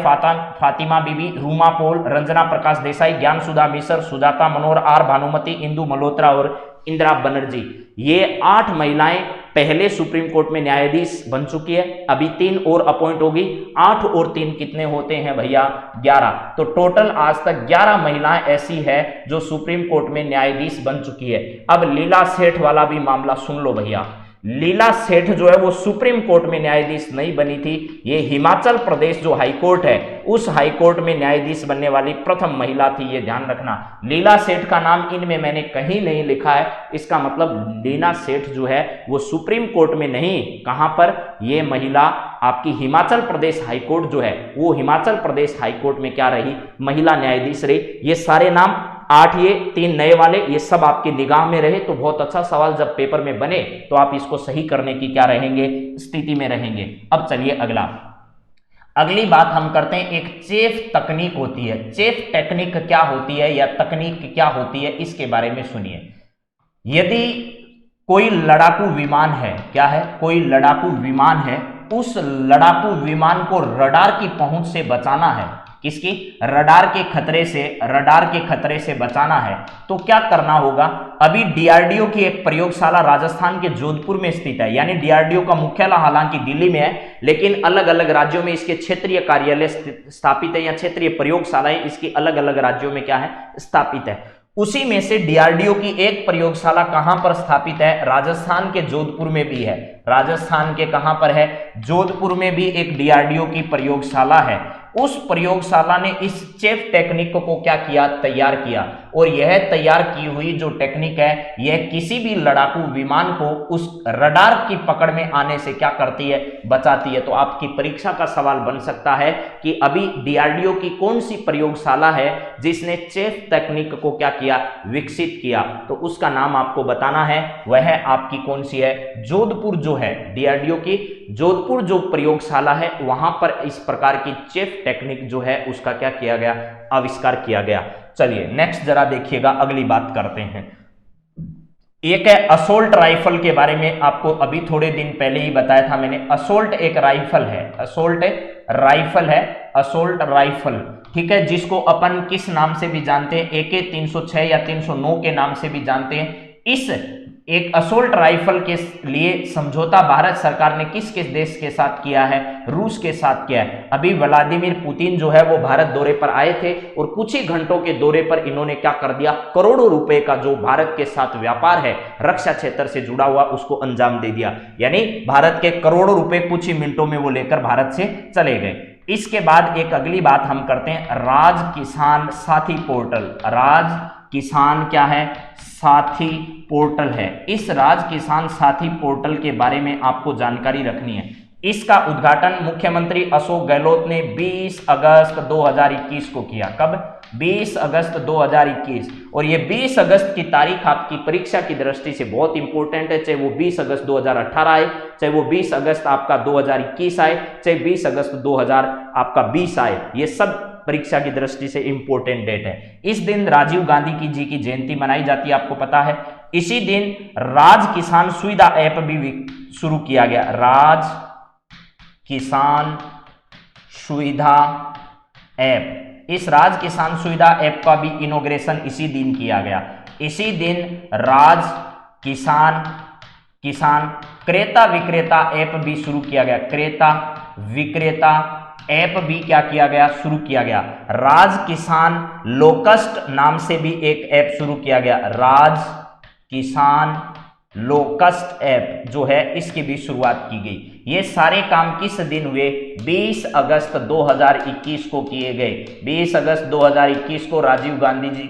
फातिमा बीबी, रूमा पोल, रंजना प्रकाश देसाई, ज्ञान सुधा मिश्र, सुजाता मनोहर, आर भानुमति, इंदु मल्होत्रा और इंदिरा बनर्जी। ये 8 महिलाएं पहले सुप्रीम कोर्ट में न्यायाधीश बन चुकी है। अभी 3 और अपॉइंट होगी। 8 और 3 कितने होते हैं भैया, 11। तो टोटल आज तक 11 महिलाएं ऐसी है जो सुप्रीम कोर्ट में न्यायाधीश बन चुकी है। अब लीला सेठ वाला भी मामला सुन लो भैया। लीला सेठ जो है वो सुप्रीम कोर्ट में न्यायाधीश नहीं बनी थी, ये हिमाचल प्रदेश जो हाई कोर्ट है उस हाई कोर्ट में न्यायाधीश बनने वाली प्रथम महिला थी, ये ध्यान रखना। लीला सेठ का नाम इनमें मैंने कहीं नहीं लिखा है, इसका मतलब लीला सेठ जो है वो सुप्रीम कोर्ट में नहीं, कहां पर, ये महिला आपकी हिमाचल प्रदेश हाई कोर्ट जो है वो हिमाचल प्रदेश हाई कोर्ट में क्या रही, महिला न्यायाधीश रही। ये सारे नाम 8, ये 3 नए वाले, ये सब आपकी निगाह में रहे तो बहुत अच्छा सवाल जब पेपर में बने तो आप इसको सही करने की क्या रहेंगे, स्थिति में रहेंगे। अब चलिए अगली बात हम करते हैं। एक चेफ तकनीक होती है, चेफ टेक्निक क्या होती है या तकनीक क्या होती है, इसके बारे में सुनिए। यदि कोई लड़ाकू विमान है, क्या है, कोई लड़ाकू विमान है, उस लड़ाकू विमान को रडार की पहुंच से बचाना है, किसकी, रडार के खतरे से बचाना है, तो क्या करना होगा। अभी डीआरडीओ की एक प्रयोगशाला राजस्थान के जोधपुर में स्थित है, यानी डीआरडीओ का मुख्यालय हालांकि दिल्ली में है, लेकिन अलग अलग राज्यों में इसके क्षेत्रीय कार्यालय स्थापित है या क्षेत्रीय प्रयोगशालाएं इसकी अलग अलग राज्यों में क्या है, स्थापित है। उसी में से डीआरडीओ की एक प्रयोगशाला कहां पर स्थापित है, राजस्थान के जोधपुर में भी है। राजस्थान के कहां पर है, जोधपुर में भी एक डीआरडीओ की प्रयोगशाला है। उस प्रयोगशाला ने इस चेफ टेक्निक को क्या किया, तैयार किया, और यह तैयार की हुई जो टेक्निक है यह किसी भी लड़ाकू विमान को उस रडार की पकड़ में आने से क्या करती है, बचाती है। तो आपकी परीक्षा का सवाल बन सकता है कि अभी डीआरडीओ की कौन सी प्रयोगशाला है जिसने चेफ टेक्निक को क्या किया, विकसित किया, तो उसका नाम आपको बताना है। वह आपकी कौन सी है, जोधपुर जो है, डीआरडीओ की जोधपुर जो प्रयोगशाला है वहां पर इस प्रकार की चेफ टेक्निक जो है उसका क्या किया गया, आविष्कार किया गया। चलिए नेक्स्ट जरा देखिएगा, अगली बात करते हैं। एक है असोल्ट राइफल के बारे में, आपको अभी थोड़े दिन पहले ही बताया था मैंने। असोल्ट एक राइफल है, असोल्ट राइफल है, असोल्ट राइफल, ठीक है, जिसको अपन किस नाम से भी जानते हैं, AK-306 या 309 के नाम से भी जानते हैं। इस एक असोल्ट राइफल के लिए समझौता भारत सरकार ने किस किस देश के साथ किया है, रूस के साथ किया है। अभी व्लादिमीर पुतिन जो है वो भारत दौरे पर आए थे और कुछ ही घंटों के दौरे पर इन्होंने क्या कर दिया, करोड़ों रुपए का जो भारत के साथ व्यापार है रक्षा क्षेत्र से जुड़ा हुआ उसको अंजाम दे दिया। यानी भारत के करोड़ों रुपए कुछ ही मिनटों में वो लेकर भारत से चले गए। इसके बाद एक अगली बात हम करते हैं, राज किसान साथी पोर्टल। राज किसान क्या है, साथी पोर्टल है। इस राज किसान साथी पोर्टल के बारे में आपको जानकारी रखनी है। इसका उद्घाटन मुख्यमंत्री अशोक गहलोत ने 20 अगस्त 2021 को किया। कब, 20 अगस्त 2021। और ये 20 अगस्त की तारीख आपकी परीक्षा की दृष्टि से बहुत इंपॉर्टेंट है, चाहे वो 20 अगस्त 2018 आए, चाहे वो 20 अगस्त आपका 2021 आए, चाहे 20 अगस्त 2020 आए, ये सब परीक्षा की दृष्टि से इंपॉर्टेंट डेट है। इस दिन राजीव गांधी जी की जयंती मनाई जाती है, आपको पता है। इसी दिन राज किसान सुविधा ऐप भी शुरू किया गया। राज किसान सुविधा ऐप, इस राज किसान सुविधा ऐप का भी इनॉग्रेशन इसी दिन किया गया। इसी दिन राज किसान किसान क्रेता विक्रेता ऐप भी शुरू किया गया, क्रेता विक्रेता ऐप भी क्या किया गया, शुरू किया गया। राज किसान लोकस्ट नाम से भी एक ऐप शुरू किया गया, राज किसान लोकस्ट ऐप जो है इसकी भी शुरुआत की गई। ये सारे काम किस दिन हुए, 20 अगस्त 2021 को किए गए। 20 अगस्त 2021 को राजीव गांधी जी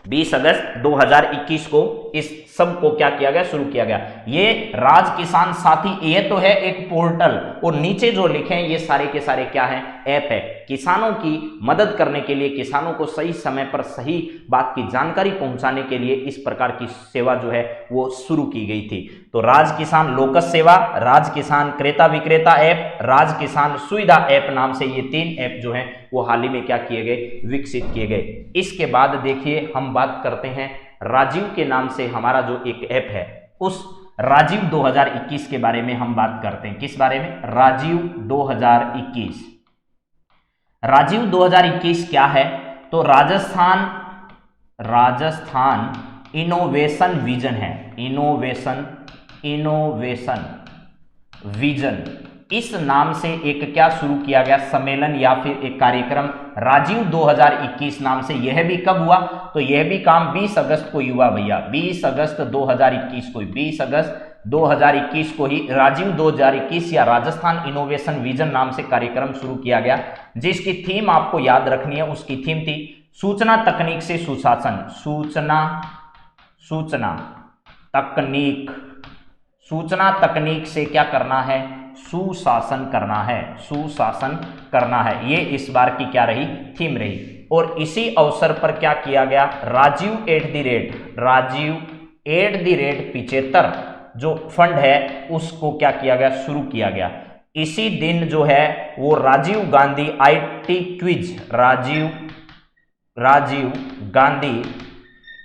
20 अगस्त 2021 को इस सब को क्या किया गया, शुरू किया गया। ये राज किसान साथी ये तो है एक पोर्टल, और नीचे जो लिखे हैं ये सारे के सारे क्या है, ऐप है। किसानों की मदद करने के लिए, किसानों को सही समय पर सही बात की जानकारी पहुंचाने के लिए इस प्रकार की सेवा जो है वो शुरू की गई थी। तो राज किसान लोकस सेवा, राज किसान क्रेता विक्रेता ऐप, राज किसान सुविधा ऐप नाम से ये 3 ऐप जो हैं वो हाल ही में क्या किए गए, विकसित किए गए। इसके बाद देखिए हम बात करते हैं राजीव के नाम से हमारा जो एक ऐप है, उस राजीव 2021 के बारे में हम बात करते हैं। किस बारे में, राजीव 2021। राजीव 2021 क्या है, तो राजस्थान इनोवेशन विजन है, इनोवेशन विजन, इस नाम से एक क्या शुरू किया गया, सम्मेलन या फिर एक कार्यक्रम राजीव 2021 नाम से। यह भी कब हुआ, तो यह भी काम 20 अगस्त को हुआ भैया, 20 अगस्त 2021 को, 20 अगस्त 2021 को ही राजीव 2021 या राजस्थान इनोवेशन विजन नाम से कार्यक्रम शुरू किया गया, जिसकी थीम आपको याद रखनी है। उसकी थीम थी सूचना तकनीक से सुशासन, सूचना तकनीक से क्या करना है, सुशासन करना है। ये इस बार की क्या रही, थीम रही। और इसी अवसर पर क्या किया गया, राजीव @ 75 जो फंड है उसको क्या किया गया, शुरू किया गया। इसी दिन जो है वो Rajiv Gandhi IT quiz, Rajiv Gandhi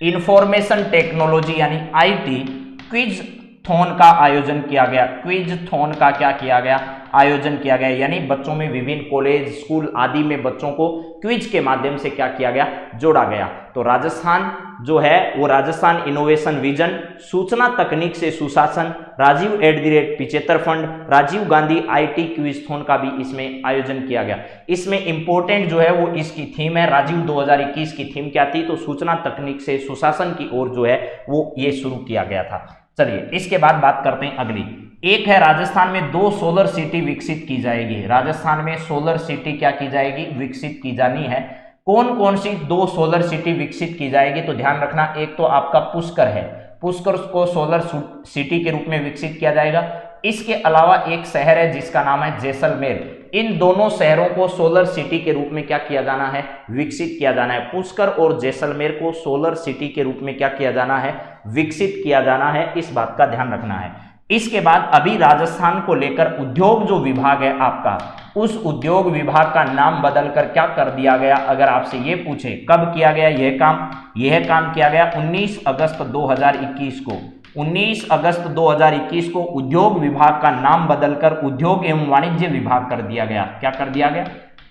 information technology यानी IT क्विज थॉन का आयोजन किया गया, क्विज थॉन का क्या किया गया, आयोजन किया गया। यानी बच्चों में विभिन्न कॉलेज स्कूल आदि में बच्चों को क्विज के माध्यम से क्या किया गया, जोड़ा गया। तो राजस्थान जो है वो राजस्थान इनोवेशन विजन, सूचना तकनीक से सुशासन, Rajiv @ 75 fund, Rajiv Gandhi IT quiz थॉन का भी इसमें आयोजन किया गया। इसमें इंपॉर्टेंट जो है वो इसकी थीम है, राजीव 2021 की थीम क्या थी, तो सूचना तकनीक से सुशासन की ओर जो है वो ये शुरू किया गया था। चलिए इसके बाद बात करते हैं अगली। एक है राजस्थान में 2 सोलर सिटी विकसित की जाएगी, राजस्थान में सोलर सिटी क्या की जाएगी, विकसित की जानी है। कौन कौन सी 2 सोलर सिटी विकसित की जाएगी, तो ध्यान रखना, एक तो आपका पुष्कर है, पुष्कर को सोलर सिटी के रूप में विकसित किया जाएगा। इसके अलावा एक शहर है जिसका नाम है जैसलमेर। इन दोनों शहरों को सोलर सिटी के रूप में क्या किया जाना है, विकसित किया जाना है। पुष्कर और जैसलमेर को सोलर सिटी के रूप में क्या किया जाना है, विकसित किया जाना है, इस बात का ध्यान रखना है। इसके बाद अभी राजस्थान को लेकर उद्योग जो विभाग है आपका, उस उद्योग विभाग का नाम बदलकर क्या कर दिया गया, अगर आपसे ये पूछे कब किया गया यह काम किया गया 19 अगस्त 2021 को। 19 अगस्त 2021 को उद्योग विभाग का नाम बदलकर उद्योग एवं वाणिज्य विभाग कर दिया गया। क्या कर दिया गया,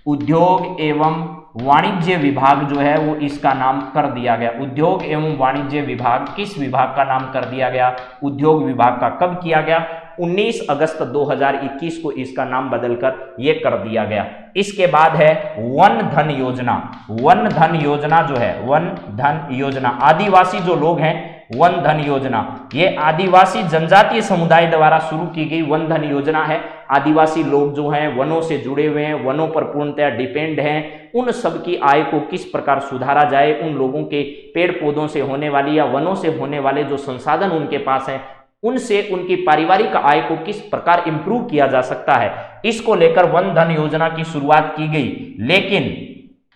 उद्योग एवं वाणिज्य विभाग जो है वो इसका नाम कर दिया गया। उद्योग एवं वाणिज्य विभाग, किस विभाग का नाम कर दिया गया, उद्योग विभाग का। कब किया गया, 19 अगस्त 2021 को इसका नाम बदलकर ये कर दिया गया। इसके बाद है वन धन योजना। वन धन योजना जो है, वन धन योजना, आदिवासी जो लोग हैं, वन धन योजना ये आदिवासी जनजातीय समुदाय द्वारा शुरू की गई वन धन योजना है। आदिवासी लोग जो हैं वनों से जुड़े हुए हैं, वनों पर पूर्णतः डिपेंड हैं, उन सब की आय को किस प्रकार सुधारा जाए, उन लोगों के पेड़ पौधों से होने वाली या वनों से होने वाले जो संसाधन उनके पास हैं, उनसे उनकी पारिवारिक आय को किस प्रकार इंप्रूव किया जा सकता है, इसको लेकर वन धन योजना की शुरुआत की गई। लेकिन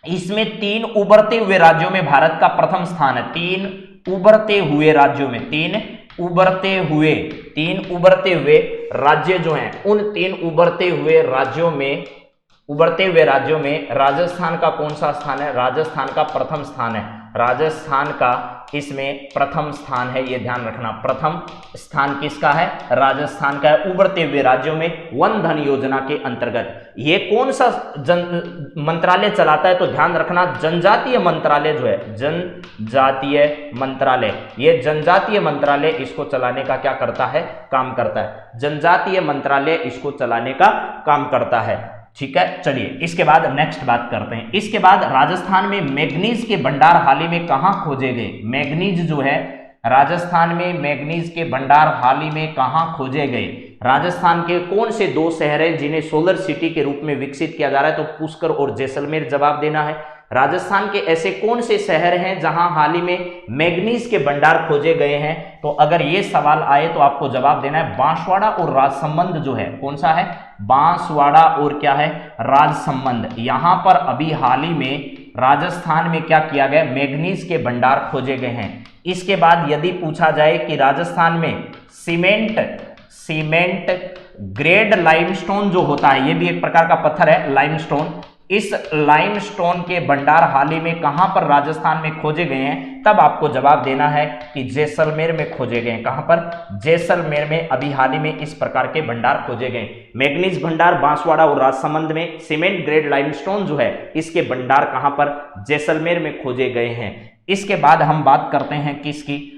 इसमें 3 उभरते हुए राज्यों में भारत का प्रथम स्थान है। 3 उभरते हुए राज्यों में, 3 उभरते हुए राज्य जो हैं, उन 3 उभरते हुए राज्यों में राजस्थान का कौन सा स्थान है, राजस्थान का प्रथम स्थान है। राजस्थान का इसमें प्रथम स्थान है, ये ध्यान रखना। प्रथम स्थान किसका है? राजस्थान का है, उभरते हुए राज्यों में वन धन योजना के अंतर्गत। ये कौन सा मंत्रालय चलाता है? तो ध्यान रखना, जनजातीय मंत्रालय जो है, जनजातीय मंत्रालय, ये जनजातीय मंत्रालय इसको चलाने का क्या करता है? काम करता है। जनजातीय मंत्रालय इसको चलाने का काम करता है। ठीक है, चलिए इसके बाद नेक्स्ट बात करते हैं। इसके बाद राजस्थान में मैग्नीज के भंडार हाल ही में कहां खोजे गए? मैग्नीज जो है राजस्थान में, मैग्नीज के भंडार हाल ही में कहां खोजे गए? राजस्थान के कौन से दो शहर हैं जिन्हें सोलर सिटी के रूप में विकसित किया जा रहा है? तो पुष्कर और जैसलमेर जवाब देना है। राजस्थान के ऐसे कौन से शहर हैं जहां हाल ही में मैग्नीज के भंडार खोजे गए हैं? तो अगर ये सवाल आए तो आपको जवाब देना है बांसवाड़ा और राजसमंद जो है, कौन सा है? बांसवाड़ा और क्या है? राजसमंद। यहां पर अभी हाल ही में राजस्थान में क्या किया गया? मैग्नीज के भंडार खोजे गए हैं। इसके बाद यदि पूछा जाए कि राजस्थान में सीमेंट ग्रेड लाइमस्टोन जो होता है, ये भी एक प्रकार का पत्थर है, लाइमस्टोन, इस लाइमस्टोन के भंडार हाल ही में कहां पर राजस्थान में खोजे गए हैं? तब आपको जवाब देना है कि जैसलमेर में खोजे गए हैं। कहां पर? जैसलमेर में अभी हाल ही में इस प्रकार के भंडार खोजे गए। मैग्नीज भंडार बांसवाड़ा और राजसमंद में, सीमेंट ग्रेड लाइमस्टोन जो है इसके भंडार कहां पर? जैसलमेर में खोजे गए हैं। इसके बाद हम बात करते हैं किसकी?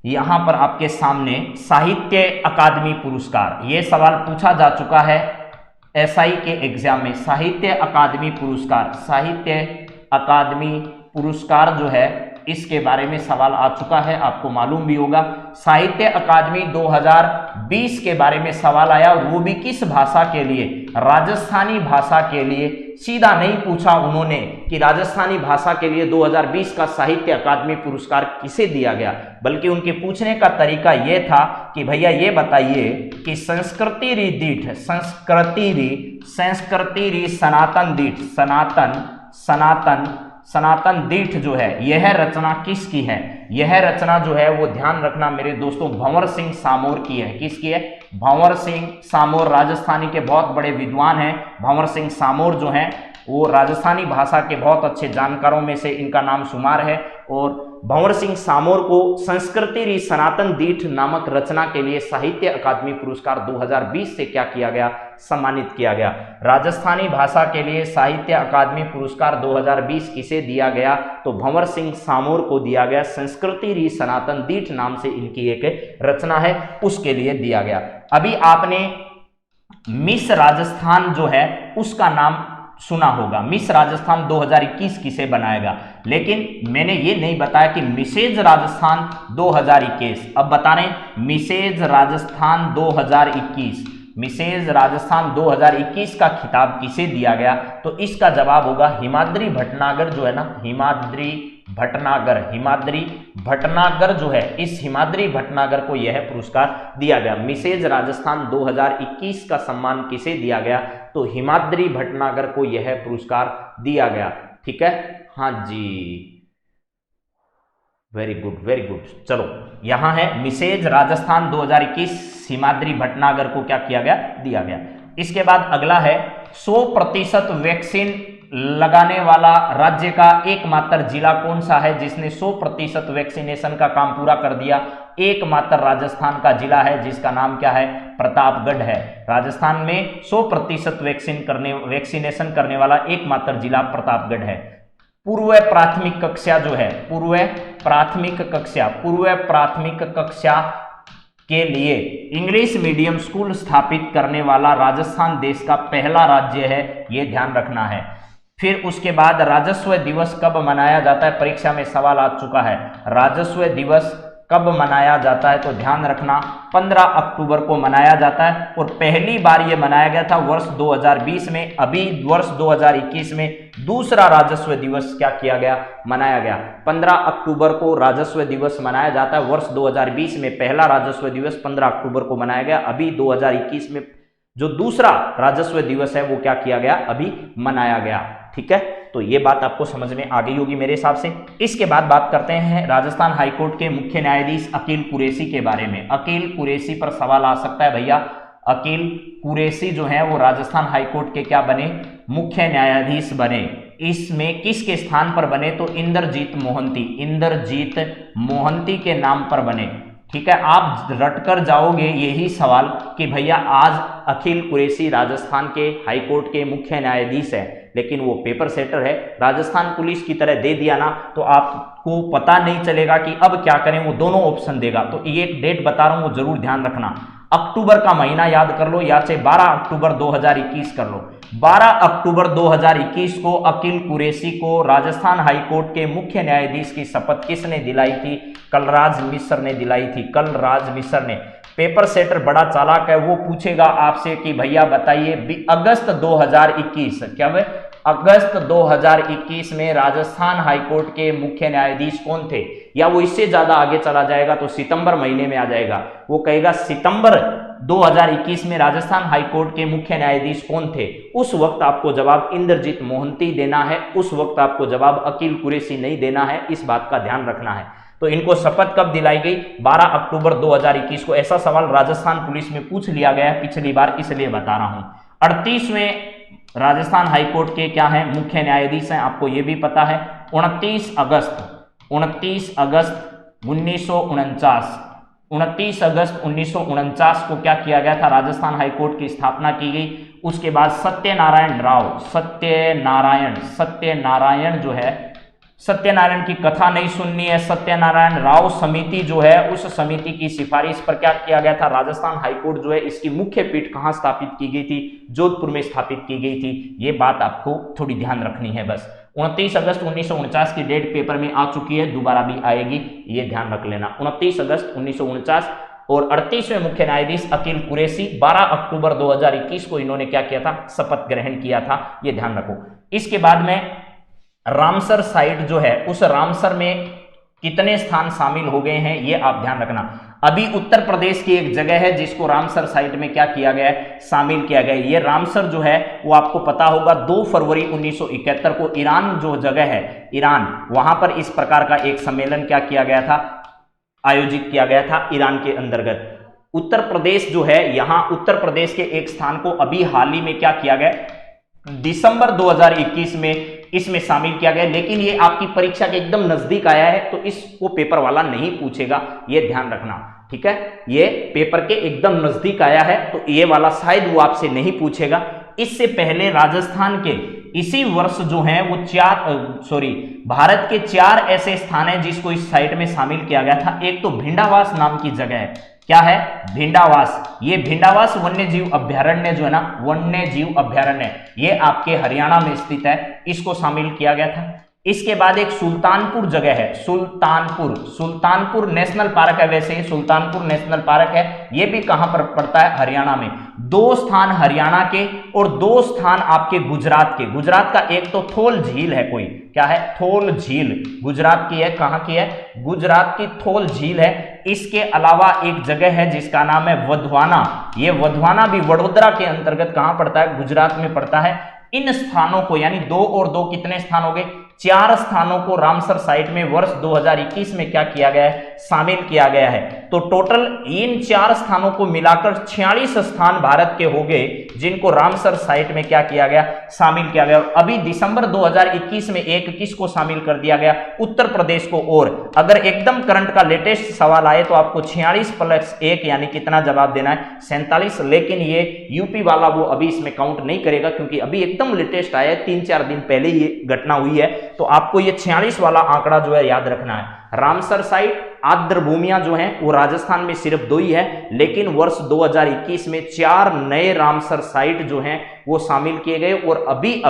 यहां पर आपके सामने साहित्य अकादमी पुरस्कार, ये सवाल पूछा जा चुका है एसआई के एग्जाम में। साहित्य अकादमी पुरस्कार, साहित्य अकादमी पुरस्कार जो है इसके बारे में सवाल आ चुका है, आपको मालूम भी होगा। साहित्य अकादमी 2020 के बारे में सवाल आया, वो भी किस भाषा के लिए? राजस्थानी भाषा के लिए। सीधा नहीं पूछा उन्होंने कि राजस्थानी भाषा के लिए 2020 का साहित्य अकादमी पुरस्कार किसे दिया गया, बल्कि उनके पूछने का तरीका यह था कि भैया ये बताइए कि संस्कृति री दीठ, संस्कृति री सनातन दीठ जो है, यह रचना किसकी है? यह रचना जो है वो ध्यान रखना मेरे दोस्तों भंवर सिंह सामोर की है। किसकी है? भंवर सिंह सामोर, राजस्थानी के बहुत बड़े विद्वान हैं। भंवर सिंह सामोर जो हैं वो राजस्थानी भाषा के बहुत अच्छे जानकारों में से इनका नाम शुमार है। और भंवर सिंह सामोर को संस्कृति री सनातन दीठ नामक रचना के लिए साहित्य अकादमी पुरस्कार 2020 से क्या किया गया? सम्मानित किया गया। राजस्थानी भाषा के लिए साहित्य अकादमी पुरस्कार 2020 किसे दिया गया? तो भंवर सिंह सामोर को दिया गया। संस्कृति री सनातन दीठ नाम से इनकी एक रचना है, उसके लिए दिया गया। अभी आपने मिस राजस्थान जो है उसका नाम सुना होगा। मिस राजस्थान 2021 किसे बनाएगा, लेकिन मैंने ये नहीं बताया कि मिसेज राजस्थान 2021। अब बता रहे हैं मिसेज राजस्थान 2021, मिसेज राजस्थान 2021 का खिताब किसे दिया गया? तो इसका जवाब होगा हिमाद्री भटनागर जो है ना, हिमाद्री भटनागर जो है, इस हिमाद्री भटनागर को यह पुरस्कार दिया गया। मिसेज राजस्थान 2021 का सम्मान किसे दिया गया? तो हिमाद्री भटनागर को यह पुरस्कार दिया गया। ठीक है, हाँ जी, वेरी गुड वेरी गुड। चलो यहां है मिसेज राजस्थान 2021, हिमाद्री भटनागर को क्या किया गया? दिया गया। इसके बाद अगला है 100% वैक्सीन लगाने वाला राज्य का एकमात्र जिला कौन सा है जिसने 100% वैक्सीनेशन का काम पूरा कर दिया? एकमात्र राजस्थान का जिला है जिसका नाम क्या है? प्रतापगढ़ है। राजस्थान में 100% वैक्सीनेशन करने वाला एकमात्र जिला प्रतापगढ़ है। पूर्व प्राथमिक कक्षा जो है, पूर्व प्राथमिक कक्षा के लिए इंग्लिश मीडियम स्कूल स्थापित करने वाला राजस्थान देश का पहला राज्य है, यह ध्यान रखना है। फिर उसके बाद राजस्व दिवस कब मनाया जाता है? परीक्षा में सवाल आ चुका है। राजस्व दिवस कब मनाया जाता है? तो ध्यान रखना 15 अक्टूबर को मनाया जाता है। और पहली बार यह मनाया गया था वर्ष 2020 में। अभी वर्ष 2021 में दूसरा राजस्व दिवस क्या किया गया? मनाया गया। 15 अक्टूबर को राजस्व दिवस मनाया जाता है। वर्ष 2020 में पहला राजस्व दिवस 15 अक्टूबर को मनाया गया। अभी 2021 में जो दूसरा राजस्व दिवस है वो क्या किया गया? अभी मनाया गया। ठीक है, तो ये बात आपको समझ में आ गई होगी मेरे हिसाब से। इसके बाद बात करते हैं राजस्थान हाईकोर्ट के मुख्य न्यायाधीश अकील कुरैशी के बारे में। अकील कुरैशी पर सवाल आ सकता है भैया। अकील कुरैशी जो है वो राजस्थान हाईकोर्ट के क्या बने? मुख्य न्यायाधीश बने, इसमें किसके स्थान पर बने? तो इंद्रजीत मोहंती, इंद्रजीत मोहंती के नाम पर बने। ठीक है, आप रटकर जाओगे यही सवाल कि भैया आज अखिल कुरैशी राजस्थान के हाईकोर्ट के मुख्य न्यायाधीश है, लेकिन वो पेपर सेटर है, राजस्थान पुलिस की तरह दे दिया ना, तो आपको पता नहीं चलेगा कि अब क्या करें, वो दोनों ऑप्शन देगा। तो ये डेट बता रहा हूं, वो जरूर ध्यान रखना। अक्टूबर का महीना याद कर लो, या से 12 अक्टूबर 2021 कर लो। 12 अक्टूबर 2021 को अखिल कुरैशी को राजस्थान हाईकोर्ट के मुख्य न्यायाधीश की शपथ किसने दिलाई थी? कलराज मिश्र ने दिलाई थी, कलराज मिश्र ने। पेपर सेटर बड़ा चालाक है, वो पूछेगा आपसे कि भैया बताइए अगस्त 2021, क्या वे अगस्त 2021 में राजस्थान हाईकोर्ट के मुख्य न्यायाधीश कौन थे? या वो इससे ज्यादा आगे चला जाएगा तो सितंबर महीने में आ जाएगा, वो कहेगा सितंबर 2021 में राजस्थान हाईकोर्ट के मुख्य न्यायाधीश कौन थे? उस वक्त आपको जवाब इंद्रजीत मोहंती देना है, उस वक्त आपको जवाब अखिल कुरैशी नहीं देना है, इस बात का ध्यान रखना है। तो इनको शपथ कब दिलाई गई? 12 अक्टूबर 2021 को। ऐसा सवाल राजस्थान पुलिस में पूछ लिया गया पिछली बार, इसलिए बता रहा हूं। 38वें राजस्थान हाईकोर्ट के क्या है? मुख्य न्यायाधीश हैं, आपको यह भी पता है। 29 अगस्त 1949, 29 अगस्त 1949 को क्या किया गया था? राजस्थान हाईकोर्ट की स्थापना की गई। उसके बाद सत्यनारायण जो है, सत्यनारायण की कथा नहीं सुननी है, सत्यनारायण राव समिति जो है, उस समिति की सिफारिश पर क्या किया गया था? राजस्थान हाईकोर्ट जो है, इसकी मुख्य पीठ कहां स्थापित की गई थी? जोधपुर में स्थापित की गई थी। ये बात आपको थोड़ी ध्यान रखनी है बस। 29 अगस्त 1949 की डेट पेपर में आ चुकी है, दोबारा भी आएगी, ये ध्यान रख लेना। 29 अगस्त 1949 और 38वें मुख्य न्यायाधीश अखिल कुरैशी 12 अक्टूबर 2021 को इन्होंने क्या किया था? शपथ ग्रहण किया था, ये ध्यान रखो। इसके बाद में रामसर साइट जो है, उस रामसर में कितने स्थान शामिल हो गए हैं, ये आप ध्यान रखना। अभी उत्तर प्रदेश की एक जगह है जिसको रामसर साइट में क्या किया गया है? शामिल किया गया है। ये रामसर जो है वो आपको पता होगा 2 फरवरी 1971 को ईरान जो जगह है, ईरान, वहां पर इस प्रकार का एक सम्मेलन क्या किया गया था? आयोजित किया गया था ईरान के अंतर्गत। उत्तर प्रदेश जो है, यहां उत्तर प्रदेश के एक स्थान को अभी हाल ही में क्या किया गया? दिसंबर 2021 में इसमें शामिल किया गया, लेकिन ये आपकी परीक्षा के एकदम नजदीक आया है, तो इसको पेपर वाला नहीं पूछेगा, ये ध्यान रखना। ठीक है, ये पेपर के एकदम नजदीक आया है, तो ये वाला शायद वो आपसे नहीं पूछेगा। इससे पहले राजस्थान के इसी वर्ष जो है वो भारत के 4 ऐसे स्थान हैं जिसको इस साइट में शामिल किया गया था। एक तो भिंडावास नाम की जगह है, क्या है? भिंडावास। ये भिंडावास वन्य जीव अभ्यारण्य जो है ना, वन्य जीव अभ्यारण्य, ये आपके हरियाणा में स्थित है, इसको शामिल किया गया था। इसके बाद एक सुल्तानपुर जगह है, सुल्तानपुर नेशनल पार्क है। वैसे ये सुल्तानपुर नेशनल पार्क है, ये भी कहां पर पड़ता है? हरियाणा में। 2 स्थान हरियाणा के और 2 स्थान आपके गुजरात के। गुजरात का एक तो थोल झील है, कोई क्या है? थोल झील गुजरात की है। कहां की है? गुजरात की थोल झील है। इसके अलावा एक जगह है जिसका नाम है वधवाना। ये वधवाना भी वडोदरा के अंतर्गत कहां पड़ता है? गुजरात में पड़ता है। इन स्थानों को, यानी 2 और 2 कितने स्थान हो गए? 4 स्थानों को रामसर साइट में वर्ष 2021 में क्या किया गया है? शामिल किया गया है। तो टोटल इन 4 स्थानों को मिलाकर 46 स्थान भारत के हो गए जिनको रामसर साइट में क्या किया गया? शामिल किया गया। और अभी दिसंबर 2021 में एक किसको शामिल कर दिया गया? उत्तर प्रदेश को। और अगर एकदम करंट का लेटेस्ट सवाल आए तो आपको 46 + 1 यानी कितना जवाब देना है? 47। लेकिन ये यूपी वाला वो अभी इसमें काउंट नहीं करेगा, क्योंकि अभी एकदम लेटेस्ट आया है, 3-4 दिन पहले ये घटना हुई है। तो आपको ये 46 वाला आंकड़ा जो है याद रखना है। रामसर साइट, आर्द्र भूमियां जो हैं वो राजस्थान में सिर्फ 2 ही है, लेकिन वर्ष 2021 में 4 नए रामसर साइट जो हैं वो शामिल किए गए। और अभी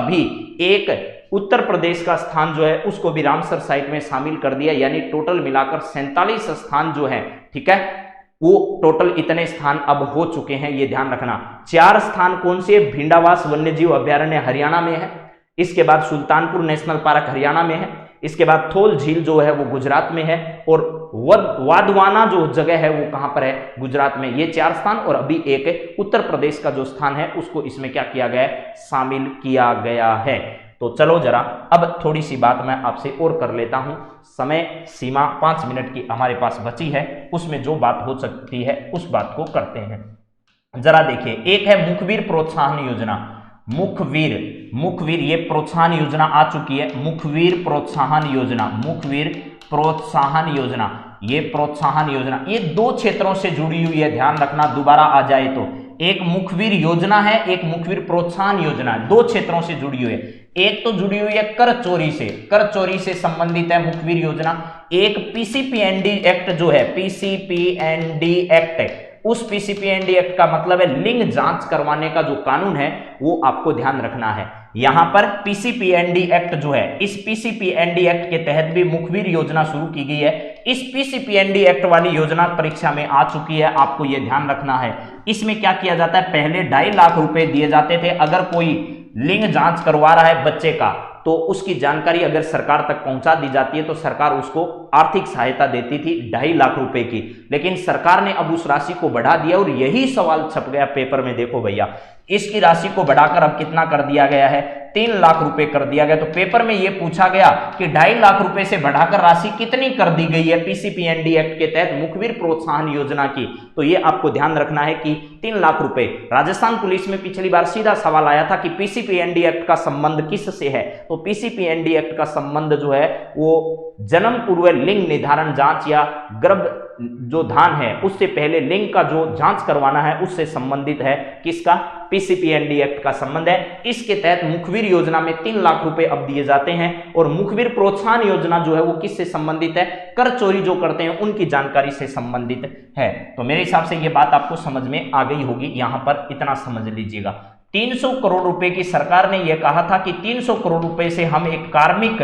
एक उत्तर प्रदेश का स्थान जो है उसको भी रामसर साइट में शामिल कर दिया, यानी टोटल मिलाकर 47 स्थान जो है, ठीक है, वो टोटल इतने स्थान अब हो चुके हैं, ये ध्यान रखना। 4 स्थान कौन से? भिंडावास वन्यजीव अभ्यारण्य हरियाणा में है, इसके बाद सुल्तानपुर नेशनल पार्क हरियाणा में है, इसके बाद थोल झील जो है वो गुजरात में है, और वाधवाना जो जगह है वो कहां पर है? गुजरात में। ये 4 स्थान, और अभी एक उत्तर प्रदेश का जो स्थान है उसको इसमें क्या किया गया है? शामिल किया गया है। तो चलो जरा अब थोड़ी सी बात मैं आपसे और कर लेता हूं। समय सीमा 5 मिनट की हमारे पास बची है, उसमें जो बात हो सकती है उस बात को करते हैं। जरा देखिए, एक है मुखबिर प्रोत्साहन योजना। मुखबिर मुखवीर, ये प्रोत्साहन योजना आ चुकी है, मुखवीर प्रोत्साहन योजना, मुखवीर प्रोत्साहन योजना, ये प्रोत्साहन योजना ये 2 क्षेत्रों से जुड़ी हुई है, ध्यान रखना दोबारा आ जाए तो। एक मुखवीर योजना है, एक मुखवीर प्रोत्साहन योजना, 2 क्षेत्रों से जुड़ी हुई है। एक तो जुड़ी हुई है कर चोरी से, कर चोरी से संबंधित है मुखवीर योजना। एक पीसीपीएनडी एक्ट जो है, पीसीपीएनडी एक्ट, उस पीसीपीएनडी एक्ट का मतलब है लिंग जांच करवाने का जो कानून है वो आपको ध्यान रखना है। यहां पर पीसीपीएनडी एक्ट जो है, इस पीसीपीएनडी एक्ट के तहत भी मुखबिर योजना शुरू की गई है। इस पीसीपीएनडी एक्ट वाली योजना परीक्षा में आ चुकी है, आपको यह ध्यान रखना है। इसमें क्या किया जाता है, पहले 2.5 लाख रुपए दिए जाते थे। अगर कोई लिंग जांच करवा रहा है बच्चे का तो उसकी जानकारी अगर सरकार तक पहुंचा दी जाती है तो सरकार उसको आर्थिक सहायता देती थी 2.5 लाख रुपए की। लेकिन सरकार ने अब उस राशि को बढ़ा दिया और यही सवाल छप गया पेपर में। देखो भैया, इसकी राशि को बढ़ाकर अब कितना कर दिया गया है, 3 लाख रुपए कर दिया गया। तो पेपर में यह पूछा गया कि 2.5 लाख रुपए से बढ़ाकर राशि कितनी कर दी गई है पीसीपीएनडी एक्ट के तहत मुखबिर प्रोत्साहन योजना की। तो यह आपको ध्यान रखना है कि 3 लाख रुपए। राजस्थान पुलिस में पिछली बार सीधा सवाल आया था कि पीसीपीएनडी एक्ट का संबंध किससे है, तो पीसीपीएनडी एक्ट का संबंध जो है वो जन्म पूर्व लिंग निर्धारण जांच या गर्भ जो धान है उससे पहले लिंग का जो जांच करवाना है उससे संबंधित है। किसका, पीसीपीएनडी एक्ट का संबंध है। इसके तहत मुखबिर योजना में 3 लाख रुपए अब दिए जाते हैं। और मुखबिर प्रोत्साहन योजना जो है वो किससे संबंधित है, कर चोरी जो करते हैं उनकी जानकारी से संबंधित है। तो मेरे हिसाब से ये बात आपको समझ में आ गई होगी, यहां पर इतना समझ लीजिएगा। 300 करोड़ रुपए की सरकार ने यह कहा था कि 300 करोड़ रुपए से हम एक कार्मिक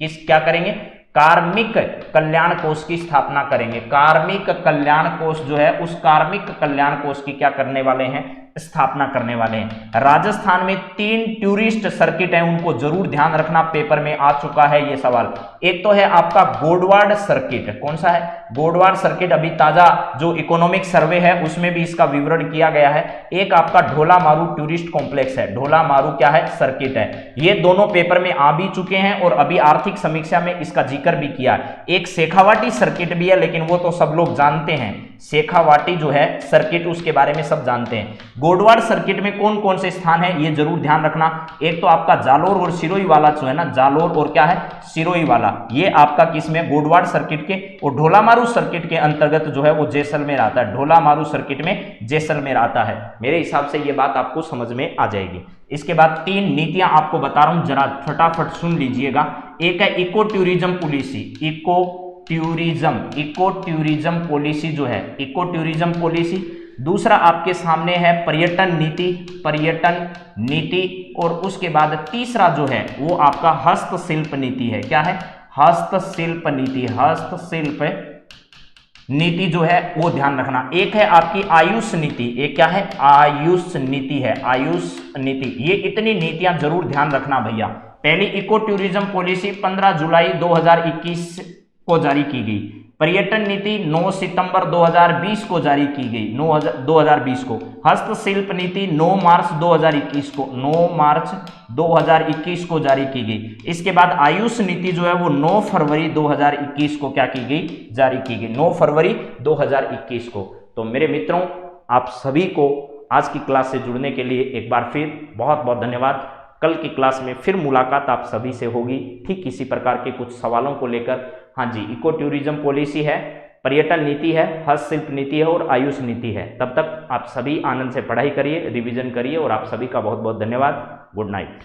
क्या करेंगे, कार्मिक कल्याण कोष की स्थापना करेंगे। कार्मिक कल्याण कोष जो है उस कार्मिक कल्याण कोष की क्या करने वाले हैं, स्थापना करने वाले हैं। राजस्थान में 3 टूरिस्ट सर्किट हैं, उनको जरूर ध्यान रखना, पेपर में आ चुका है ये सवाल। एक तो है आपका गोडवाड़ सर्किट, कौन सा है, गोडवाड़ सर्किट, अभी ताजा जो इकोनॉमिक सर्वे है उसमें भी इसका विवरण किया गया है। एक आपका ढोला मारू टूरिस्ट कॉम्प्लेक्स है, ढोला मारू क्या है, सर्किट है। ये दोनों पेपर में आ भी चुके हैं और अभी आर्थिक समीक्षा में इसका जिक्र भी किया। एक शेखावाटी सर्किट भी है, लेकिन वो तो सब लोग जानते हैं, शेखावाटी जो है सर्किट उसके बारे में सब जानते हैं। गोडवाड़ सर्किट में कौन कौन से स्थान है ये जरूर ध्यान रखना। एक तो आपका जालोर और सिरोही वाला जो है ना, जालोर और क्या है, सिरोही वाला, ये आपका किसमें, गोडवाड़ सर्किट के। और ढोला मारू सर्किट के अंतर्गत जो है वो जैसलमेर आता है, ढोला मारू सर्किट में जैसलमेर आता है। मेरे हिसाब से ये बात आपको समझ में आ जाएगी। इसके बाद 3 नीतियां आपको बता रहा हूं, जरा फटाफट सुन लीजिएगा। एक है eco tourism policy, eco tourism policy जो है, इको टूरिज्म पॉलिसी। दूसरा आपके सामने है पर्यटन नीति, और उसके बाद तीसरा जो है वो आपका हस्तशिल्प नीति है। क्या है, हस्तशिल्प नीति जो है वो ध्यान रखना। एक है आपकी आयुष नीति, एक क्या है, आयुष नीति है, आयुष नीति। ये इतनी नीतियां जरूर ध्यान रखना भैया। पहली इको टूरिज्म पॉलिसी 15 जुलाई 2021 को जारी की गई। पर्यटन नीति 9 सितंबर 2020 को जारी की गई, 2020 को। हस्तशिल्प नीति 9 मार्च 2021 को, 9 मार्च 2021 को जारी की गई। इसके बाद आयुष नीति जो है वो 9 फरवरी 2021 को क्या की गई, जारी की गई, 9 फरवरी 2021 को। तो मेरे मित्रों, आप सभी को आज की क्लास से जुड़ने के लिए एक बार फिर बहुत बहुत धन्यवाद। कल की क्लास में फिर मुलाकात आप सभी से होगी, ठीक इसी प्रकार के कुछ सवालों को लेकर। हाँ जी, इको टूरिज्म पॉलिसी है, पर्यटन नीति है, हस्तशिल्प नीति है और आयुष नीति है। तब तक आप सभी आनंद से पढ़ाई करिए, रिवीजन करिए, और आप सभी का बहुत बहुत धन्यवाद। Good night.